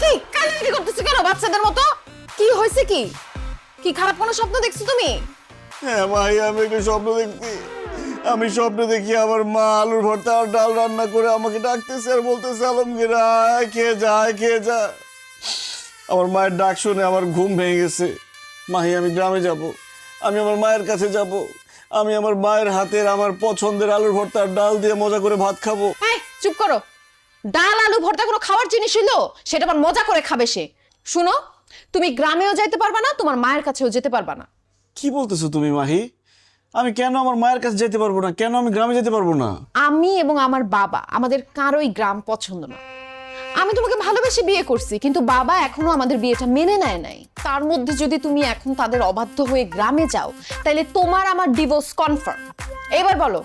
কি কান্নাকাটি করতেছো কেন বাচ্চাদের মতো? কি হয়েছে? কি কি খারাপ কোনো স্বপ্ন দেখছো তুমি? হ্যাঁ ভাই, আমি একটা স্বপ্ন দেখছি। আমি স্বপ্ন দেখি আমার মা আলুর ভর্তা আর ডাল রান্না করে আমাকে ডাকতেছে আর বলতেছে, আলমগীর আয় খেয়ে যা, খেয়ে যা। আমার মায়ের ডাক শুনে আমার ঘুম ভেঙে গেছে। মাহি, আমি গ্রামে যাব, আমি আমার মায়ের কাছে যাব, আমি আমার মায়ের হাতের আমার পছন্দের আলুর ভর্তা আর ডাল দিয়ে মজা করে ভাত খাবো। চুপ করো। ডাল আলু ভর্তা কোনো খাওয়ার জিনিস হইলো? সেটা আবার মজা করে খাবে সে। শুনো, তুমি গ্রামেও যাইতে পারবা না, তোমার মায়ের কাছেও যেতে পারবা না। কি বলতেছো তুমি মাহি? আমি কেন আমার মায়ের কাছে যেতে পারবো না? কেন আমি গ্রামে যেতে পারবো না? আমি এবং আমার বাবা, আমাদের কারোই গ্রাম পছন্দ না। আমি তোমাকে ভালোবেসে বিয়ে করছি, কিন্তু বাবা এখনো আমাদের বিয়েটা মেনে নেয় নাই। তার মধ্যে যদি তুমি এখন তাদের অবাধ্য হয়ে গ্রামে যাও, তাহলে তোমার আমার ডিভোর্স কনফার্ম। এবার বলো,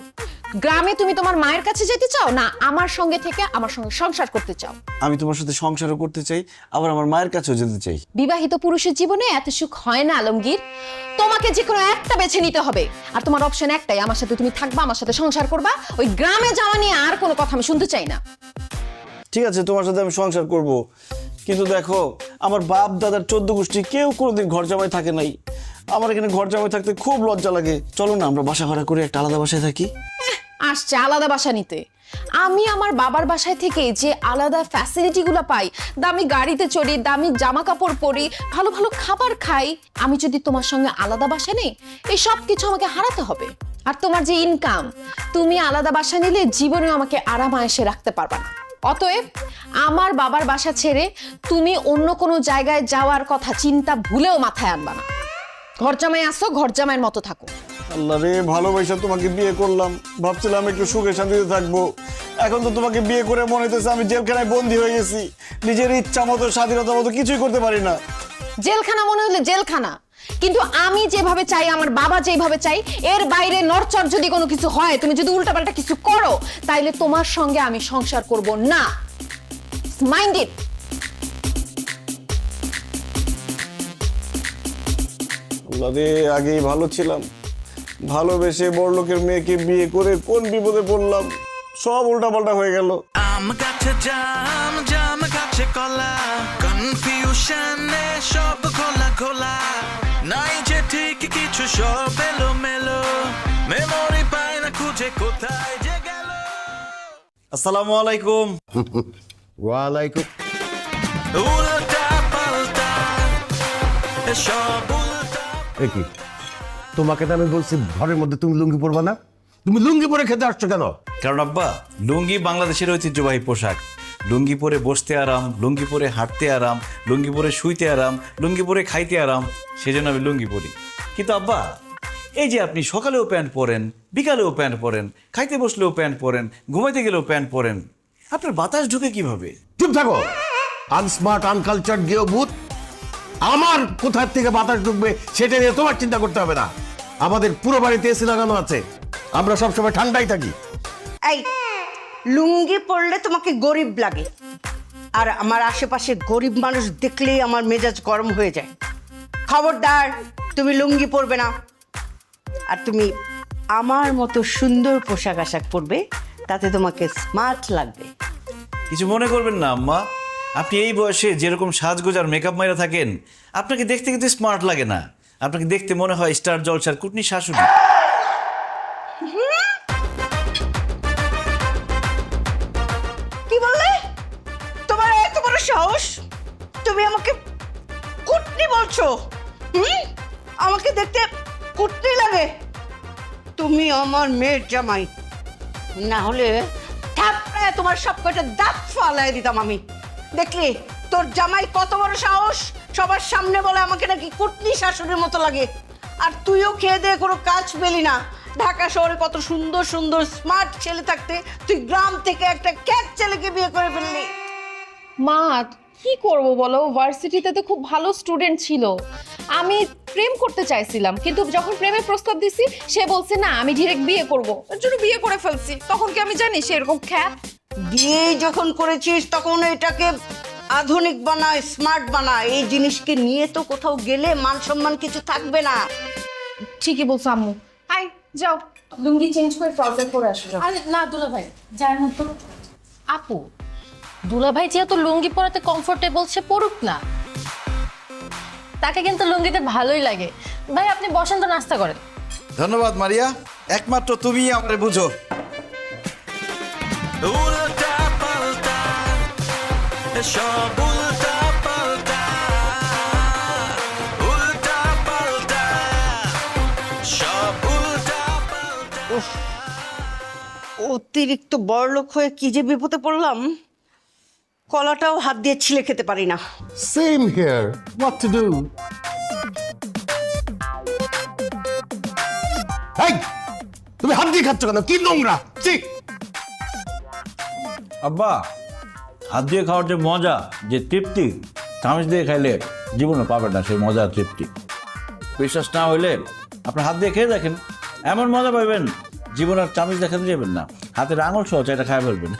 গ্রামে তুমি তোমার মায়ের কাছে যেতে চাও, না আমার সঙ্গে থেকে আমার সঙ্গে সংসার করতে চাও? আমি তোমার সাথে সংসারও করতে চাই, আবার আমার মায়ের কাছেও যেতে চাই। বিবাহিত পুরুষের জীবনে এত সুখ হয় না আলমগীর। তোমাকে যে কোনো একটা বেছে নিতে হবে, আর তোমার অপশন একটাই, আমার সাথে তুমি থাকবা, আমার সাথে সংসার করবা। ওই গ্রামে যাওয়া নিয়ে আর কোনো কথা আমি শুনতে চাই না। ঠিক আছে, তোমার সাথে আমি সংসার করব, কিন্তু দেখো, আমার বাপ দাদার 14 গোষ্ঠী কেউ কোনোদিন ঘর জামাই থাকে নাই। আমার এখানে ঘর জামাই থাকতে খুব লজ্জা লাগে। চলো না আমরা বাসা ভাড়া করে একটা আলাদা বাসায় থাকি। আসছে আলাদা বাসা নিতে। আমি আমার বাবার বাসায় থেকে যে আলাদা ফ্যাসিলিটি গুলো পাই, দামি গাড়িতে চড়ি, দামি জামা কাপড় পরি, ভালো ভালো খাবার খাই, আমি যদি তোমার সঙ্গে আলাদা বাসা নেই, এই সব কিছু আমাকে হারাতে হবে। আর তোমার যে ইনকাম, তুমি আলাদা বাসা নিলে জীবনে আমাকে আরাম আয়েসে রাখতে পারবা না। অতএব আমার বাবার বাসা ছেড়ে তুমি অন্য কোনো জায়গায় যাওয়ার কথা চিন্তা ভুলেও মাথায় আনবা না। ঘর জামাই আসো, ঘর জামাইয়ের মতো থাকো। আল্লাহ রে, ভালোবাসা তোমাকে বিয়ে করলাম, ভাবছিলাম একটু সুখে শান্তিতে থাকবো। এখন তো তোমাকে বিয়ে করে মনে হইতেছে আমি জেলখানায় বন্দী হয়ে গেছি। নিজের ইচ্ছা মতো, স্বাধীনতা মতো কিছুই করতে পারি না। জেলখানা মনে হলে জেলখানা, কিন্তু আমি যেভাবে চাই, আমার বাবা যেভাবে চাই, এর বাইরে নড়চড় যদি কোনো কিছু হয়, তুমি যদি উল্টাপাল্টা কিছু করো, তাইলে তোমার সঙ্গে আমি সংসার করব না। Mind it. আল্লাহ রে, আগেই ভালো ছিলাম, ভালোবেসে বড়লোকের মেয়েকে বিয়ে করে কোন বিপদে পড়লাম। সব উল্টাপাল্টা হয়ে গেল। আম গাছে জাম, জাম গাছে কলা, কনফিউশনে সব খোলা খোলা, নাই যে ঠিক কিছু, সব এলো মেলো, মেমোরি পায় না খুঁজে কোথায় যে গেল। আসসালামু আলাইকুম। ওয়ালাইকুম। উল্টা পাল্টা সব উল্টা। কি তোমাকে তো আমি বলছি ঘরের মধ্যে তুমি লুঙ্গি পরবা না, তুমি লুঙ্গি পরে খেতে আসছো কেন? কারণ আব্বা, লুঙ্গি বাংলাদেশের ঐতিহ্যবাহী পোশাক। লুঙ্গি পরে বসতে আরাম, লুঙ্গি পরে হাঁটতে আরাম, লুঙ্গি পরে শুইতে আরাম, লুঙ্গি পরে খাইতে আরাম, সেজন্য আমি লুঙ্গি পরি। কিন্তু আব্বা, এই যে আপনি সকালেও প্যান্ট পরেন, বিকালেও প্যান্ট পরেন, খাইতে বসলেও প্যান্ট পরেন, ঘুমাইতে গেলেও প্যান্ট পরেন, আপনার বাতাস ঢুকে কিভাবে? চুপ থাকো, আনস্মার্ট, আনকালচার, গেও ভূত। আমার কোথার থেকে বাতাস ঢুকবে সেটা নিয়ে তোমার চিন্তা করতে হবে না। আমাদের পুরো বাড়িতে এসি লাগানো আছে, আমরা সবসময় ঠান্ডাই থাকি। এই লুঙ্গি পরলে তোমাকে গরিব লাগে, আর আমার আশেপাশে গরিব মানুষ দেখলেই আমার মেজাজ গরম হয়ে যায়। খবরদার, তুমি লুঙ্গি পরবে না। আর তুমি আমার মতো সুন্দর পোশাক আশাক পরবে, তাতে তোমাকে স্মার্ট লাগবে। কিছু মনে করবেন না আম্মা, আপনি এই বয়সে যেরকম সাজগোজ আর মেকআপ মাইরা থাকেন, আপনাকে দেখতে কিন্তু স্মার্ট লাগে না। আপনাকে দেখতে মনে হয় স্টার জলসার কুটনি শাশুড়ি। কি বললে? তোমার এত বড় সাহস, তুমি আমাকে কুটনি বলছো? আমাকে দেখতে কুটনি লাগে? তুমি আমার মেয়ের জামাই, না হলে থাপড়ায় তোমার সব কটা দাঁত ফালাই দিতাম আমি। দেখলি তোর জামাই কত বড় সাহস, সবার সামনে বলে আমাকে নাকি কুটনি শাশুড়ির মতো লাগে। আর তুইও খেয়ে দিয়ে কোনো কাজ পেলি না। ঢাকা শহরে কত সুন্দর সুন্দর স্মার্ট ছেলে থাকতে তুই গ্রাম থেকে একটা ক্যাট ছেলেকে বিয়ে করে ফেললি। মা, কি করব বলো, ভার্সিটিতে তো খুব ভালো স্টুডেন্ট ছিল। আমি প্রেম করতে চাইছিলাম, কিন্তু যখন প্রেমের প্রস্তাব দিছি সে বলছে না, আমি ডিরেক্ট বিয়ে করব। এর জন্য বিয়ে করে ফেলছি। তখন কি আমি জানি সে এরকম খ্যাত? বিয়ে যখন করেছিস তখন এটাকে আধুনিক বানায়, স্মার্ট বানায়, এই জিনিসকে নিয়ে তো কোথাও গেলে মান সম্মান কিছু থাকবে না। ঠিকই বলছো আম্মু। আই যাও লুঙ্গি চেঞ্জ করে ট্রাউজার পরে আসো যাও। আরে না দুলাভাই যায় না তো। আপু দুলাভাই যেহেতু লুঙ্গি পরাতে কমফোর্টেবল সে পড়ুক না, তাকে কিন্তু লুঙ্গিতে ভালোই লাগে। ভাই আপনি বসেন তো নাস্তা করেন। ধন্যবাদ মারিয়া, একমাত্র তুমি আমারে বুঝো। উল্টা পাল্টা সব উল্টা পাল্টা উল্টা পাল্টা সব উল্টা পাল্টা। অতিরিক্ত বড়লোক হয়ে কি যে বিপদে পড়লাম, কলাটাও হাত দিয়ে ছিলে খেতে পারি না। Same here, what to do? এই তুমি হাত দিয়ে খাচ্ছ কেন? কি নোংরা! ছি! আব্বা, হাত দিয়ে খাওয়ার যে মজা, যে তৃপ্তি, চামচ দিয়ে খাইলে জীবনে পাবে না সেই মজা তৃপ্তি। বিশ্বাস না হইলে আপনি হাত দিয়ে খেয়ে দেখেন, এমন মজা পাইবেন জীবন আর চামচ দেখাতে যাবেন না, হাতের আঙুল সহ এটা খায় ফেলবেন।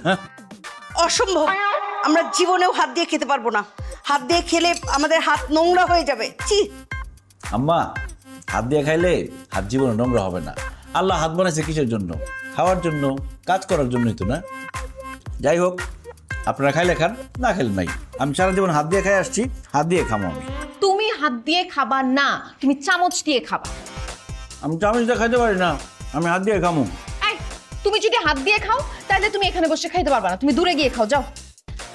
অসম্ভব, আমরা জীবনেও হাত দিয়ে খেতে পারবো না। হাত দিয়ে খেলে আমাদের হাত নোংরা হয়ে যাবে। ছি! আম্মা, হাত দিয়ে খাইলে হাত জীবনে নোংরা হবে না। আল্লাহ হাত বানাইছে কিসের জন্য? খাওয়ার জন্য, কাজ করার জন্যই তো, না? যাই হোক, আপনারা খাইলে খান, না খেলে নাই। আমি সারা জীবন হাত দিয়ে খাই আসছি, হাত দিয়ে খাবো আমি। তুমি হাত দিয়ে খাবার না, তুমি চামচ দিয়ে খাবা। আমি চামচ দিয়ে খাইতে পারি না, আমি হাত দিয়ে খামো। এই তুমি যদি হাত দিয়ে খাও তাহলে তুমি এখানে বসে খাইতে পারবা না, তুমি দূরে গিয়ে খাও যাও।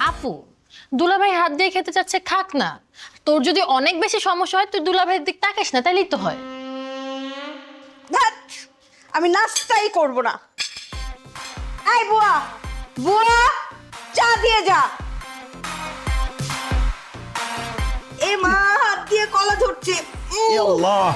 আপু দুলাভাই হাত দিয়ে খেতে চাচ্ছে, খাক না। তোর যদি অনেক বেশি সমস্যা হয় তুই দুলাভাইয়ের দিক তাকাস না, তাইলেই তো হয়। ধ্যাৎ, আমি নাস্তাই করব না। এই বুয়া, বুয়া চা দিয়ে যা। এ মা, হাত দিয়ে কলা ধরছে। আল্লাহ!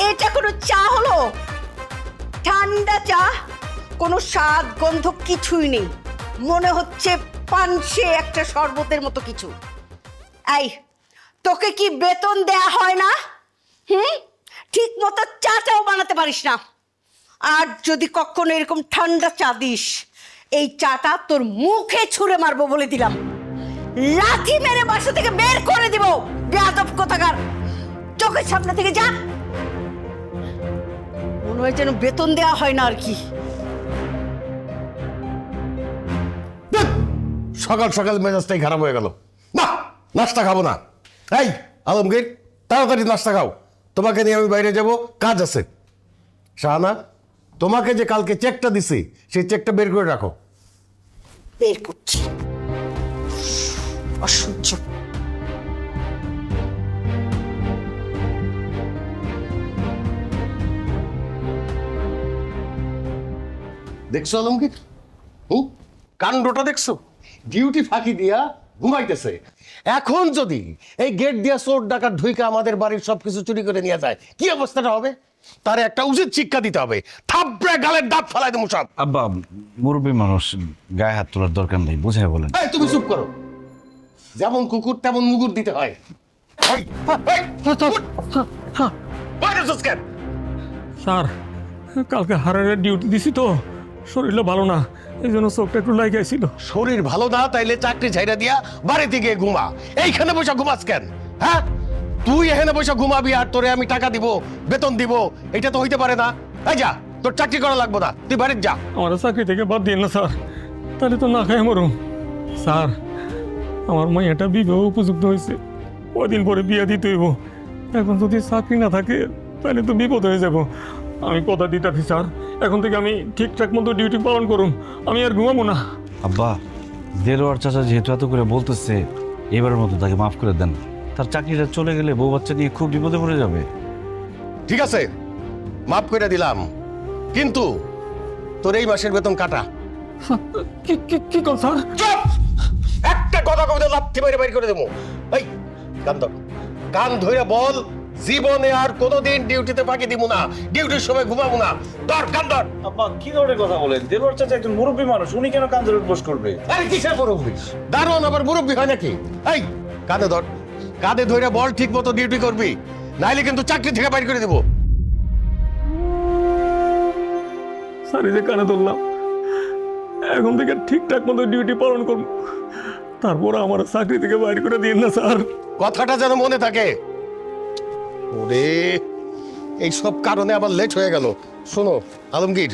এটা কোনো চা হলো? ঠান্ডা চা, কোনো স্বাদ গন্ধ কিছুই নেই, মনে হচ্ছে পানসে একটা শরবতের মতো কিছু। এই তোকে কি বেতন দেয়া হয় না? ঠিক মতো চাটাও বানাতে পারিস না। আর যদি কখনো এরকম ঠান্ডা চা দিস, এই চাটা তোর মুখে ছুঁড়ে মারবো বলে দিলাম। লাথি মেরে বাসা থেকে বের করে দিব। বেয়াদব কোথাকার, চোখের সামনে থেকে যা। মনে হয় যেন বেতন দেওয়া হয় না আর কি। ধ্যাৎ! সকাল সকাল মেজাজটাই খারাপ হয়ে গেল। না, নাস্তা খাবো না। এই আলমগীর, তাড়াতাড়ি নাস্তা খাও, তোমাকে নিয়ে আমি বাইরে যাব, কাজ আছে। শাহানা, তোমাকে যে কালকে চেকটা দিছি সেই চেকটা বের করে রাখো। বের করছি। অসহ্য। দেখছো আলমগীর? কাণ্ডটা দেখছো? ডিউটি ফাঁকি দিয়া ঘুমাইতেছে। এখন যদি এই গেট দিয়া চোর ডাকাত ঢুইকা আমাদের বাড়ির সবকিছু চুরি করে নিয়ে যায়, কি অবস্থাটা হবে? তার একটা উচিত শিক্ষা দিতে হবে। থাপড়ে গালের দাঁত ফেলাই দেবো সব। আব্বা, মুরব্বী মানুষ, গায়ে হাত তোলার দরকার নেই, বুঝাই বলেন। এই তুমি চুপ করো। যেমন কুকুর তেমন মুগুর দিতে হয়। এই, এই, উঠ। বাইরে যাস কেন? স্যার কালকে হারারের ডিউটি দিছি তো, শরীরটা ভালো না, এই জন্য চোখটা একটু লাগাইছিল। শরীর ভালো না তাইলে চাকরি ছাইড়া দিয়া বাড়িতে গিয়ে ঘুমা। এইখানে বসে ঘুমাস কেন? হ্যাঁ, তুই এখানে বসে ঘুমাবি আর তোরে আমি টাকা দিব, বেতন দিব, এটা তো হইতে পারে না। এই যা, তোর চাকরি করা লাগবো না, তুই বাড়িতে যা। আমার চাকরি থেকে বাদ দিন না স্যার, তাহলে তো না খাই মরুম। স্যার আমার মাইয়াটা বিবাহ উপযুক্ত হয়েছে, কদিন পরে বিয়ে দিতে হইব। এখন যদি চাকরি না থাকে তাহলে তো বিপদ হয়ে যাব। আমি কথা দিতেছি স্যার, এখন থেকে আমি ঠিকঠাক মতো ডিউটি পালন করুন, আমি আর ঘুমাবো না। আব্বা, দেলোয়ার চাচা যেহেতু এত করে বলতেছে, এবারের মতো তাকে মাফ করে দেন। তার চাকরিটা চলে গেলে বউ বাচ্চা নিয়ে খুব বিপদে পড়ে যাবে। ঠিক আছে, মাফ করে দিলাম, কিন্তু তোর এই মাসের বেতন কাটা। কি কর স্যার? চুপ! একটা কথা কবিতা লাথি মেরে বাইর করে দেবো। এই কান ধর, কান ধরে বল, জীবনে আর কোনোদিন ডিউটিতে ফাঁকি দিব না, ডিউটির সময় ঘুমাবো না। ধর কান ধর। আব্বা কি ধরনের কথা বলেন? দেলোয়ার চাচা একজন মুরব্বী মানুষ, উনি কেন কান ধরে বস করবে? আরে কিসের মুরব্বী? দারোয়ান আবার মুরব্বী হয় নাকি? এই কাঁধে ধর, কাঁধে ধরে বল, ঠিক মতো ডিউটি করবি, নাইলে কিন্তু চাকরি থেকে বাইর করে দেবো। স্যার এই যে কানে ধরলাম, এখন থেকে ঠিকঠাক মতো ডিউটি পালন করবো, তারপর আমার চাকরি থেকে বাইর করে দিন না স্যার। কথাটা যেন মনে থাকে। ওরে এই সব কারণে আবার লেট হয়ে গেল। শোনো আলমগীর,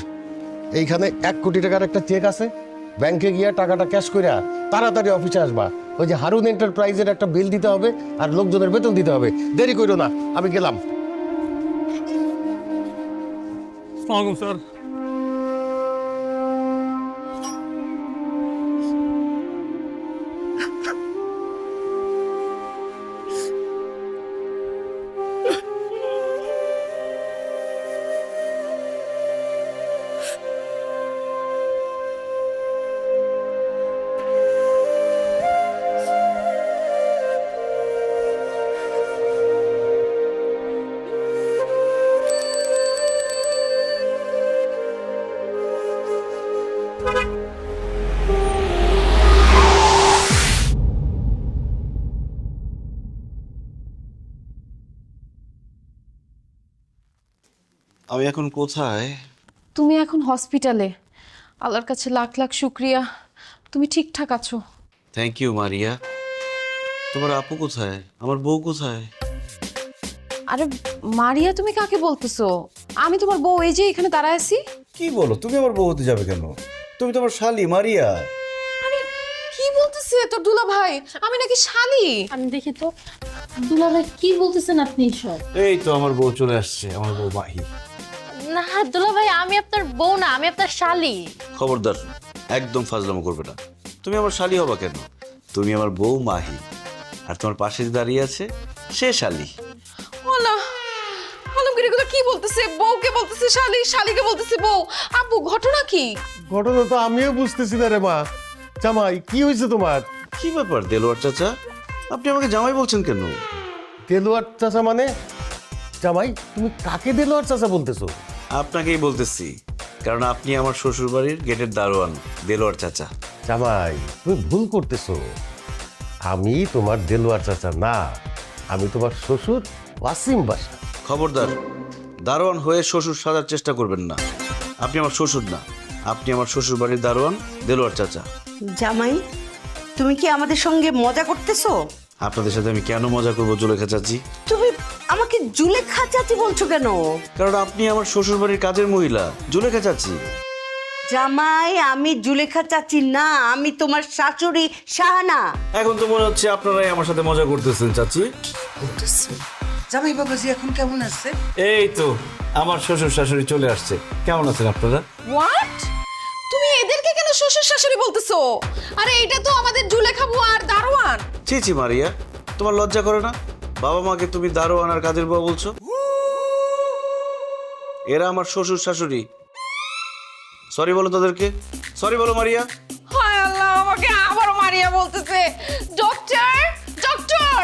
এইখানে 1 কোটি টাকার একটা চেক আছে, ব্যাংকে গিয়ে টাকাটা ক্যাশ কইরা তাড়াতাড়ি অফিসে আসবা। ওই যে হারুন এন্টারপ্রাইজের একটা বিল দিতে হবে আর লোকজনের বেতন দিতে হবে। দেরি কইরো না, আমি গেলাম। আসসালামু আলাইকুম স্যার। আমি এখন কোথায়? তুমি এখন হসপিটালে। আল্লাহর কাছে লাখ লাখ শুক্রিয়া, তুমি ঠিকঠাক আছো। Thank you Maria. তোমার আপু কোথায়? আমার বউ কোথায়? আরে মারিয়া, তুমি কাকে বলতেছো? আমি তোমার বউ, এই যে এখানে দাঁড়ায় আছি। কি বলো? তুমি আমার বউ হতে যাবে কেন? তুমি তো আমার শালি মারিয়া। কি বলতেছে তোর দুলা ভাই? আমি নাকি শালি? আমি দেখি তো দুলাভাই কি বলতেছেন আপনি সব। এই তো আমার বউ চলে আসছে, আমার বউ মাহি। না দুলাভাই, আমি আপনার বউ না, আমি আপনার শালি। খবরদার, একদম ফাজলামো করবে না। তুমি আমার শালি হবা কেন? তুমি আমার বউ মাহি, আর তোমার পাশে যে দাঁড়িয়ে আছে সে শালি। ওলা আলমগীর এগুলো কি বলতেছে? বউকে বলতেছে শালি, শালিকে বলতেছে বউ। আব্বু ঘটনা কি? ঘটনা তো আমিও বুঝতেছি না রে মা। জামাই কি হয়েছে তোমার? কি ব্যাপার দেলোয়ার চাচা, আপনি আমাকে জামাই বলছেন কেন? দেলোয়ার চাচা মানে? জামাই তুমি কাকে দেলোয়ার চাচা বলতেছো? আপনাকেই বলতেছি, কারণ আপনি আমার শ্বশুর বাড়ির গেটের দারোয়ান দেলোয়ার চাচা। জামাই তুমি ভুল করতেছো। আমি তোমার দেলোয়ার চাচা না, আমি তোমার শ্বশুর ওয়াসিম বাসা। খবরদার, দারোয়ান হয়ে শ্বশুর সাজার চেষ্টা করবেন না। আপনি আমার শ্বশুর না, আপনি আমার শ্বশুর বাড়ির দারোয়ান দেলোয়ার চাচা। জামাই, তুমি কি আমাদের সঙ্গে মজা করতেছো? আপনাদের সাথে আমি কেন মজা করবো জুলেখা চাচি? তুমি আমাকে জুলেখা চাচি বলছো কেন? কারণ আপনি আমার শ্বশুর বাড়ির কাজের মহিলা জুলেখা চাচি। জামাই, আমি জুলেখা চাচি না, আমি তোমার শাশুড়ি শাহানা। এখন তো মনে হচ্ছে আপনারাই আমার সাথে মজা করতেছেন চাচি। জামাই বাবাজি এখন কেমন আছে? এই তো আমার শ্বশুর শাশুড়ি চলে আসছে। কেমন আছেন আপনারা? হোয়াট? তুমি এদেরকে কেন শ্বশুর শাশুড়ি বলতেছো? আরে এটা তো আমাদের জুলেখা বুয়া আর দারোয়ান। ছি ছি মারিয়া, তোমার লজ্জা করে না? বাবা মাকে তুমি দারোয়ান আর কাজের বুয়া বলছো? এরা আমার শ্বশুর শাশুড়ি। সরি বলো তাদেরকে, সরি বলো মারিয়া। হায় আল্লাহ, আমাকে আবার মারিয়া বলতেছে। Doctor, doctor!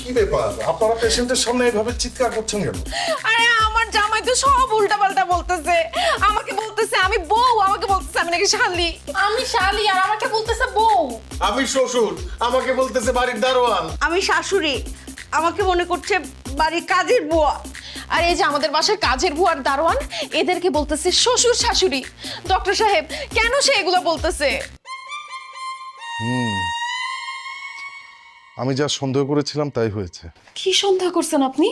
কি ব্যাপার, আপনারা পেশেন্টের সামনে এভাবে চিৎকার করছেন কেন? আরে আমার জামাই তো সব উল্টাপাল্টা বলতেছে। আমাকে বলতেছে আমি বউ, আমাকে বলতেছে আমি নাকি শালি। আমি শালি আর আমাকে বলতেছে বউ। আমি শ্বশুর, আমাকে বলতেছে বাড়ির দারোয়ান। আমি শাশুড়ি, আমাকে মনে করছে বাড়ির কাজের বুয়া। আর এই যে আমাদের বাসার কাজের বুয়ার দারোয়ান, এদেরকে বলতেছে শ্বশুর শাশুড়ি। ডক্টর সাহেব, কেন সে এগুলো বলতেছে? আমি যা সন্দেহ করেছিলাম তাই হয়েছে। কি সন্দেহ করছেন আপনি?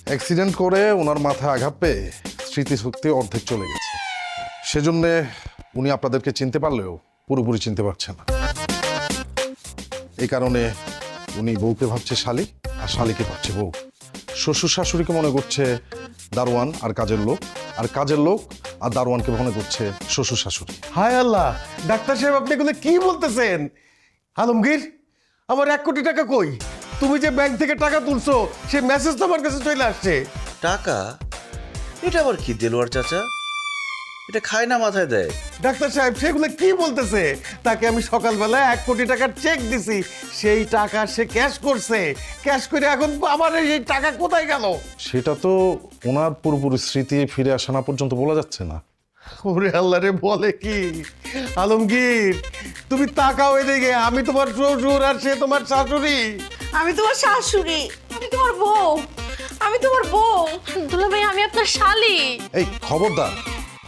অ্যাক্সিডেন্ট করে ওনার মাথায় আঘাত পেয়ে স্মৃতিশক্তি অর্ধেক চলে গেছে। সেজন্য উনি আপনাদেরকে চিনতে পারলেও পুরোপুরি চিনতে পারছেন না। এই কারণে উনি বউকে ভাবছে শালি আর শালিকে ভাবছে বউ। শ্বশুর শাশুড়িকে মনে করছে দারোয়ান আর কাজের লোক, আর কাজের লোক আর দারোয়ানকে মনে করছে শ্বশুর শাশুড়ি। হায় আল্লাহ, ডাক্তার সাহেব আপনি এগুলো কি বলতেছেন? আলমগীর, আমার 1 কোটি টাকা কই? তুমি যে ব্যাংক থেকে টাকা তুলছো সেই মেসেজ তো আমার কাছে চলে আসছে। টাকা? এটা আবার কি দেলোয়ার চাচা? এটা খায় না মাথায় দেয়। ডাক্তার সাহেব সেগুলো কি বলতেছে? তাকে আমি সকালবেলা 1 কোটি টাকার চেক দিছি, সেই টাকা সে ক্যাশ করছে। ক্যাশ করে এখন আমার এই টাকা কোথায় গেল? সেটা তো ওনার পুরোপুরি স্মৃতি ফিরে আসা না পর্যন্ত বলা যাচ্ছে না। ওরে আল্লাহ রে, বলে কি? আলমগীর, তুমি তাকাও এদিকে, আমি তোমার শ্বশুর আর সে তোমার শাশুড়ি। আমি তোমার শাশুড়ি, আমি তোমার বউ, আমি তোমার বউ। দুলাভাই আমি আপনার শালি। এই খবরদার,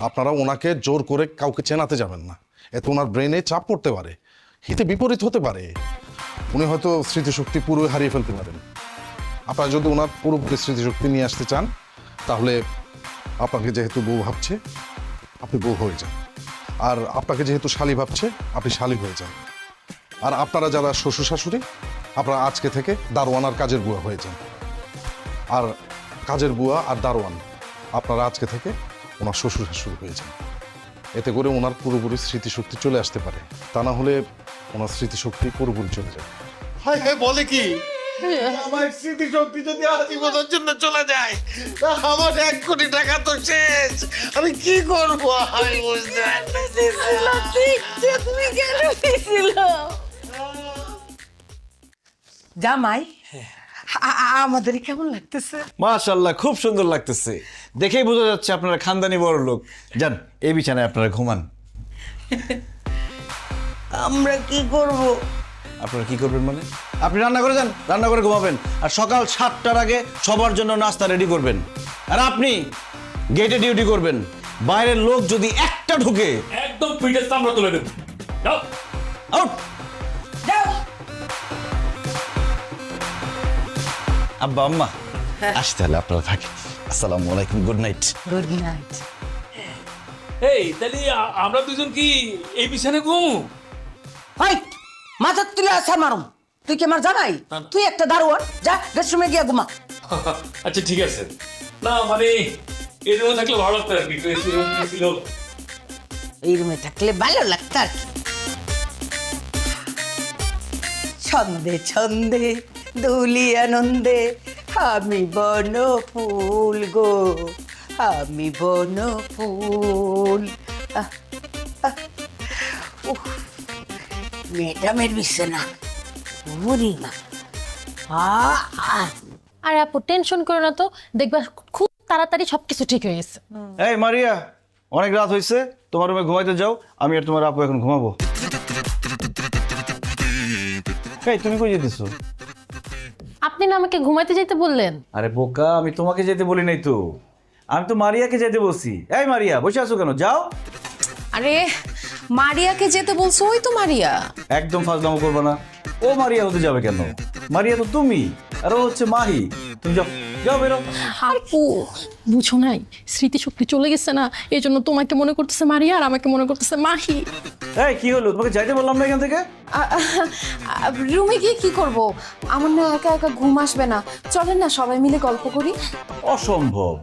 আপনারা ওনাকে জোর করে কাউকে চেনাতে যাবেন না। এতে ওনার ব্রেনে চাপ পড়তে পারে, হিতে বিপরীত হতে পারে। উনি হয়তো স্মৃতিশক্তি পুরোই হারিয়ে ফেলতে পারেন। আপনারা যদি ওনার পুরোপুরি স্মৃতিশক্তি নিয়ে আসতে চান, তাহলে আপনাকে যেহেতু বউ ভাবছে, আপনি বউ হয়ে যান। আর আপনাকে যেহেতু শালি ভাবছে, আপনি শালি হয়ে যান। আর আপনারা যারা শ্বশুর শাশুড়ি, আপনারা আজকে থেকে দারোয়ান আর কাজের বুয়া হয়ে যান। আর কাজের বুয়া আর দারোয়ান আপনারা আজকে থেকে ওনার শ্বশুর শাশুড়ি হয়ে যান। এতে করে ওনার পুরোপুরি স্মৃতিশক্তি চলে আসতে পারে, তা না হলে ওনার স্মৃতিশক্তি পুরোপুরি চলে যাবে। হায় হায়, বলে কি? আমার স্মৃতিশক্তি যদি আজীবনের জন্য চলে যায়, আমার 1 কোটি টাকা তো শেষ। আমি কি করবো? আমি বুঝতে পারতেছি না। তুমি কেন দিছিল জামাই? আমাদের কেমন লাগতেছে? মাশাআল্লাহ, খুব সুন্দর লাগতেছে। দেখেই বোঝা যাচ্ছে আপনারা খানদানি বড় লোক। যান, এই বিছানায় আপনারা ঘুমান। আমরা কি করব? আপনারা কি করবেন মানে? আপনি রান্না করে যান, রান্না করে ঘুমাবেন। আর সকাল 7টার আগে সবার জন্য নাস্তা রেডি করবেন। আর আপনি গেটে ডিউটি করবেন। বাইরের লোক যদি একটা ঢুকে একদম পিঠে চামড়া তুলে দেব। যাও। আউট। যাও। আব্বা আম্মা আসি তাহলে, আপনারা থাকেন। আসসালামু আলাইকুম, গুড নাইট। Good night. এই তাহলে আমরা দুজন কি এই বিছানে ঘুমু? হাই, মাথা তুলে আসা মারুম। তুই কি আমার জানাই? তুই একটা দারোয়ান, যা রেস্টরুমে গিয়া ঘুমা। আচ্ছা ঠিক আছে। না মানে এই রুমে থাকলে ভালো লাগতো আর কি। একটু এসি রুম ছিল। এই রুমে থাকলে ভালো লাগতো আর কি। ছন্দে ছন্দে দুলি আনন্দে আমি বন ফুল গো, আমি বন ফুল। ম্যাডামের বিছানা বুড়ি মা। আর আপু টেনশন করো না তো, দেখবা খুব তাড়াতাড়ি সবকিছু ঠিক হয়ে গেছে। এই মারিয়া, অনেক রাত হয়েছে, তোমার রুমে ঘুমাইতে যাও। আমি আর তোমার আপু এখন ঘুমাবো। এই তুমি কই যেতেছো? আপনি না আমাকে ঘুমাইতে যেতে বললেন। আরে বোকা, আমি তোমাকে যেতে বলি নাই তো, আমি তো মারিয়াকে যেতে বলছি। এই মারিয়া, বসে আছো কেন? যাও। আরে মারিয়াকে যেতে বলছো? ওই তো মারিয়া। একদম ফাজলামো করবে না। ও মারিয়া হতে যাবে কেন? মারিয়া তো তুমি, আর ও হচ্ছে মাহি। তুমি যাও, যাও বেরো। আপু বুঝো নাই, স্মৃতিশক্তি চলে গেছে না, এই জন্য তোমাকে মনে করতেছে মারিয়া আর আমাকে মনে করতেছে মাহি। এই কি হলো? তোমাকে যাইতে বললাম না এখান থেকে? রুমে গিয়ে কি করব? আমার না একা একা ঘুম আসবে না। চলেন না সবাই মিলে গল্প করি। অসম্ভব।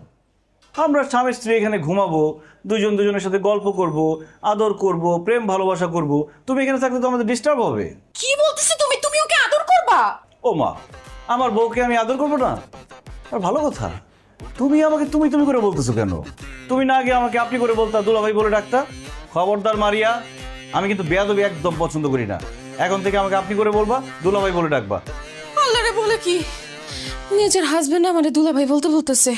আমরা স্বামী স্ত্রী এখানে ঘুমাবো, দুজন দুজনের সাথে গল্প করব, আদর করব, প্রেম ভালোবাসা করব। তুমি এখানে থাকলে তো আমাদের ডিস্টার্ব হবে। কি বলতেছো তুমি? তুমি ওকে আদর করবা? ও মা, আমার বউকে আমি আদর করবো না? আর ভালো কথা, তুমি আমাকে তুমি তুমি করে বলতেছো কেন? তুমি না আগে আমাকে আপনি করে বলতা, দুলাভাই বলে ডাকতা। খবরদার মারিয়া, আমি কিন্তু বেয়াদবি একদম পছন্দ করি না। এখন থেকে আমাকে আপনি করে বলবা, দুলাভাই বলে ডাকবা। আল্লাহরে, বলে কি? নিজের হাজবেন্ড আমারে দুলাভাই বলতে বলতেছে,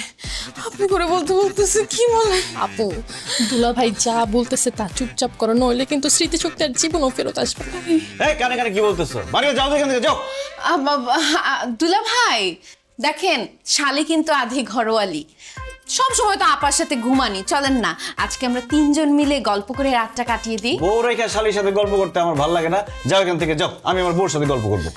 আপনি করে বলতে বলতেছে। কি বলে? আপু দুলাভাই যা বলতেছে তা চুপচাপ করো, নইলে কিন্তু স্মৃতিশক্তি আর জীবনও ফেরত আসবে না। এই কানে কানে কি বলতেছো? মারিয়া যাও তো এখান থেকে, যাও। দুলাভাই দেখেন, শালি কিন্তু আধি ঘরোয়ালি। সব সময় তো আপার সাথে ঘুমানি। চলেন না আজকে আমরা 3 জন মিলে গল্প করে রাতটা কাটিয়ে দিই। বউ রেখে শালির সাথে গল্প করতে আমার ভালো লাগে না। যাও এখান থেকে, যাও। আমি আমার বউর সাথে গল্প করবো।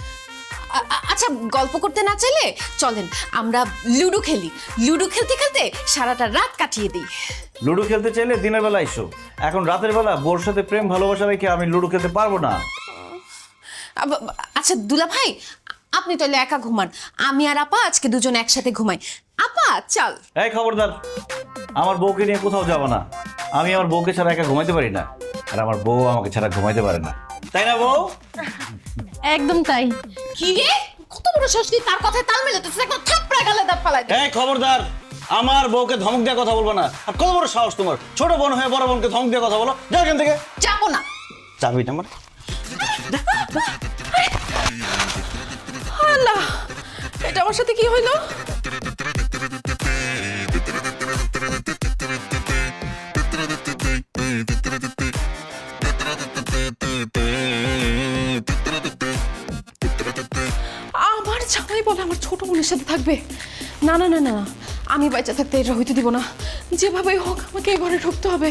আচ্ছা, গল্প করতে না চাইলে চলেন আমরা লুডো খেলি। লুডো খেলতে খেলতে সারাটা রাত কাটিয়ে দিই। লুডো খেলতে চাইলে দিনের বেলা এসো। এখন রাতের বেলা বউর সাথে প্রেম ভালোবাসা রেখে আমি লুডো খেলতে পারবো না। আচ্ছা দুলাভাই, আপনি তাহলে একা ঘুমান, আমি আর আপা আজকে দুজন একসাথে ঘুমাই। আপা চল। এই খবরদার, আমার বউকে নিয়ে কোথাও যাবো না। আমি আমার বউকে ছাড়া একা ঘুমাইতে পারি না, আর আমার বউ আমাকে ছাড়া ঘুমাইতে পারে না। তাই না বউ? একদম তাই। কি রে, কত বড় শাস্তি, তার কথায় তাল মেলাতেছে। একদম থাপড়া গালে দাঁত ফালাই দে। এই খবরদার, আমার বউকে ধমক দিয়ে কথা বলবো না। আর কত বড় সাহস তোমার, ছোট বোন হয়ে বড় বোনকে ধমক দিয়ে কথা বলো? যাও এখান থেকে। যাবো না। যাবি না আমার? আল্লাহ, এটা আমার সাথে কি হইলো? আমার জামাই বলে আমার ছোট বোনের সাথে থাকবে? না না না না, আমি বাচ্চা থাকতে এটা হইতে দিব না। যেভাবে হোক আমাকে এই ঘরে ঢুকতে হবে।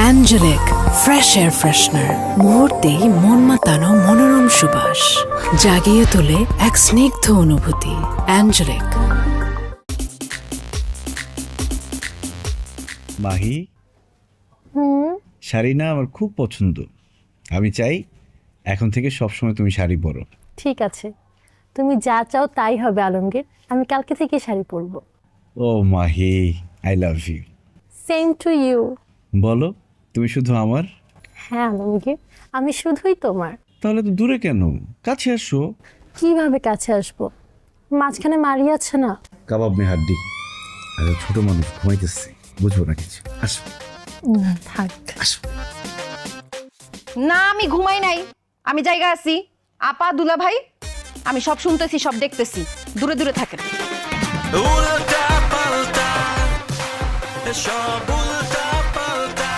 অ্যাঞ্জেলিক ফ্রেশ এয়ার ফ্রেশনার, মুহূর্তেই মন মাতানো মনোরম সুবাস, জাগিয়ে তোলে এক স্নিগ্ধ অনুভূতি। অ্যাঞ্জেলিক। মাহি, শাড়ি না আমার খুব পছন্দ। আমি চাই এখন থেকে সবসময় তুমি শাড়ি পরো। ঠিক আছে, তুমি যা চাও তাই হবে আলমগীর। আমি কালকে থেকে শাড়ি পরবো। ও Mahi, I love you. Same to you. বলো, তুমি শুধু আমার? হ্যাঁ আলমগীর, আমি শুধুই তোমার। তাহলে তো দূরে কেন, কাছে আসো। কিভাবে কাছে আসবো? মাঝখানে মারি আছে না। কাবাব মে হাড্ডি। আরে ছোট মানুষ ঘুমাইতেছে, বুঝবো না কিছু। আসো থাক। আসো। না, আমি ঘুমাই নাই, আমি জায়গা আছি। আপা, দুলা ভাই, আমি সব শুনতেছি, সব দেখতেছি। দূরে দূরে থাকেন। উল্টা পাল্টা সব উল্টা পাল্টা,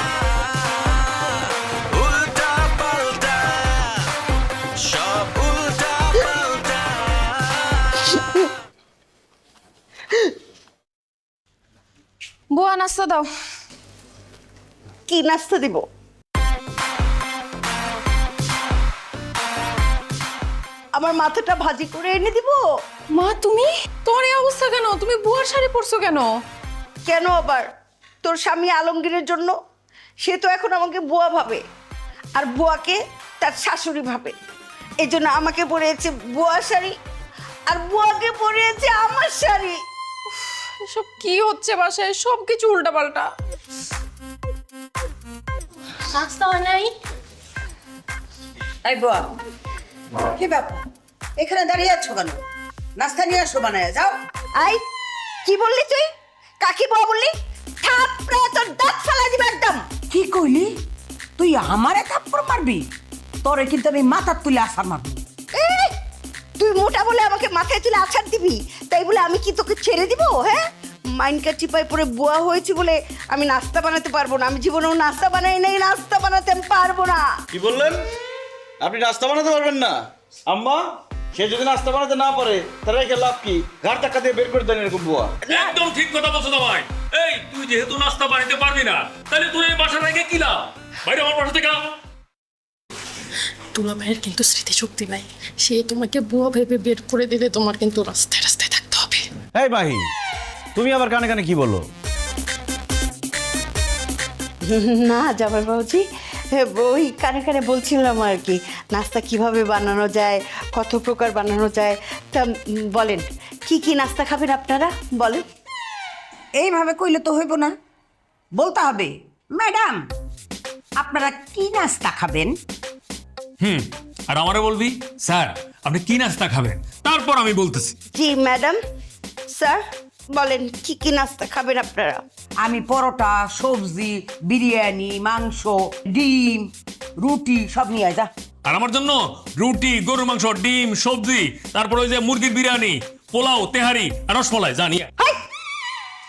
উল্টা পাল্টা সব উল্টা পাল্টা। বুয়া, নাস্তা দাও। কি নাস্তা দিব? আমার মাথাটা ভাজি করে এনে দিব? মা, তুমি? তোর এই অবস্থা কেন? তুমি বুয়ার শাড়ি পরছো কেন? কেন আবার? তোর স্বামী আলমগীরের জন্য। সে তো এখন আমাকে বুয়া ভাবে, আর বুয়াকে তার শাশুড়ি ভাবে। এই জন্য আমাকে পরিয়েছে বুয়া শাড়ি, আর বুয়াকে পরিয়েছে আমার শাড়ি। এসব কি হচ্ছে বাসায়? সব কিছু উল্টাপাল্টা। নাস্তা হয় নাই? এই বুয়া, কি ব্যাপার? এখানে দাঁড়িয়ে আছো কেন? নাস্তা নিয়ে আসো, বানায় যাও। আই, কি বললি তুই? কাকি বুয়া বললি? থাপড়ে তোর দাঁত ফালাই দিবে একদম। কি কইলি? তুই আমারে থাপ্পড় মারবি? তোরে কিন্তু আমি মাথার তুলে আসার মারবো। এই, তুই মোটা বলে আমাকে মাথায় তুলে আছাড় দিবি, তাই বলে আমি কি তোকে ছেড়ে দিব? হ্যাঁ, মাইনকা চিপায় পরে বুয়া হয়েছি বলে আমি নাস্তা বানাতে পারবো না? আমি জীবনেও নাস্তা বানাই নাই, নাস্তা বানাতে আমি পারবো না। কি বললেন? আপনি নাস্তা বানাতে পারবেন না? আম্মা, সে যদি নাস্তা বানাতে না পারে তাহলে একে লাভ কি? ঘাট ধাক্কা দিয়ে বের করে দেন এরকম বুয়া। একদম ঠিক কথা বলছো ভাই। এই, তুই যেহেতু নাস্তা বানাইতে পারবি না, তাহলে তুই এই বাসা রেখে কি লাভ? বাইরে আমার বাসা থেকে। দুলা ভাইয়ের কিন্তু স্মৃতিশক্তি নাই। সে তোমাকে বুয়া ভেবে বের করে দিলে তোমার কিন্তু রাস্তায় রাস্তায় থাকতে হবে। এই মাহি, তুমি আবার কানে কানে কি বলো? না জামাই বাবুজি, ওই কানে কানে বলছিলাম আর কি, নাস্তা কিভাবে বানানো যায়, কত প্রকার বানানো যায়। তা বলেন, কি কি নাস্তা খাবেন আপনারা? বলেন। এইভাবে কইলে তো হইব না, বলতে হবে ম্যাডাম আপনারা কি নাস্তা খাবেন। আর আমারে বলবি স্যার আপনি কি নাস্তা খাবেন, তারপর আমি বলতেছি। জি ম্যাডাম। স্যার বলেন, কি কি নাস্তা খাবেন আপনারা? আমি পরোটা, সবজি, বিরিয়ানি, মাংস, ডিম, রুটি সব নিয়ে যা। আর আমার জন্য রুটি, গরুর মাংস, ডিম, সবজি, তারপর ওই যে মুরগির বিরিয়ানি, পোলাও, তেহারি আর রসমালাই জানি। হাই,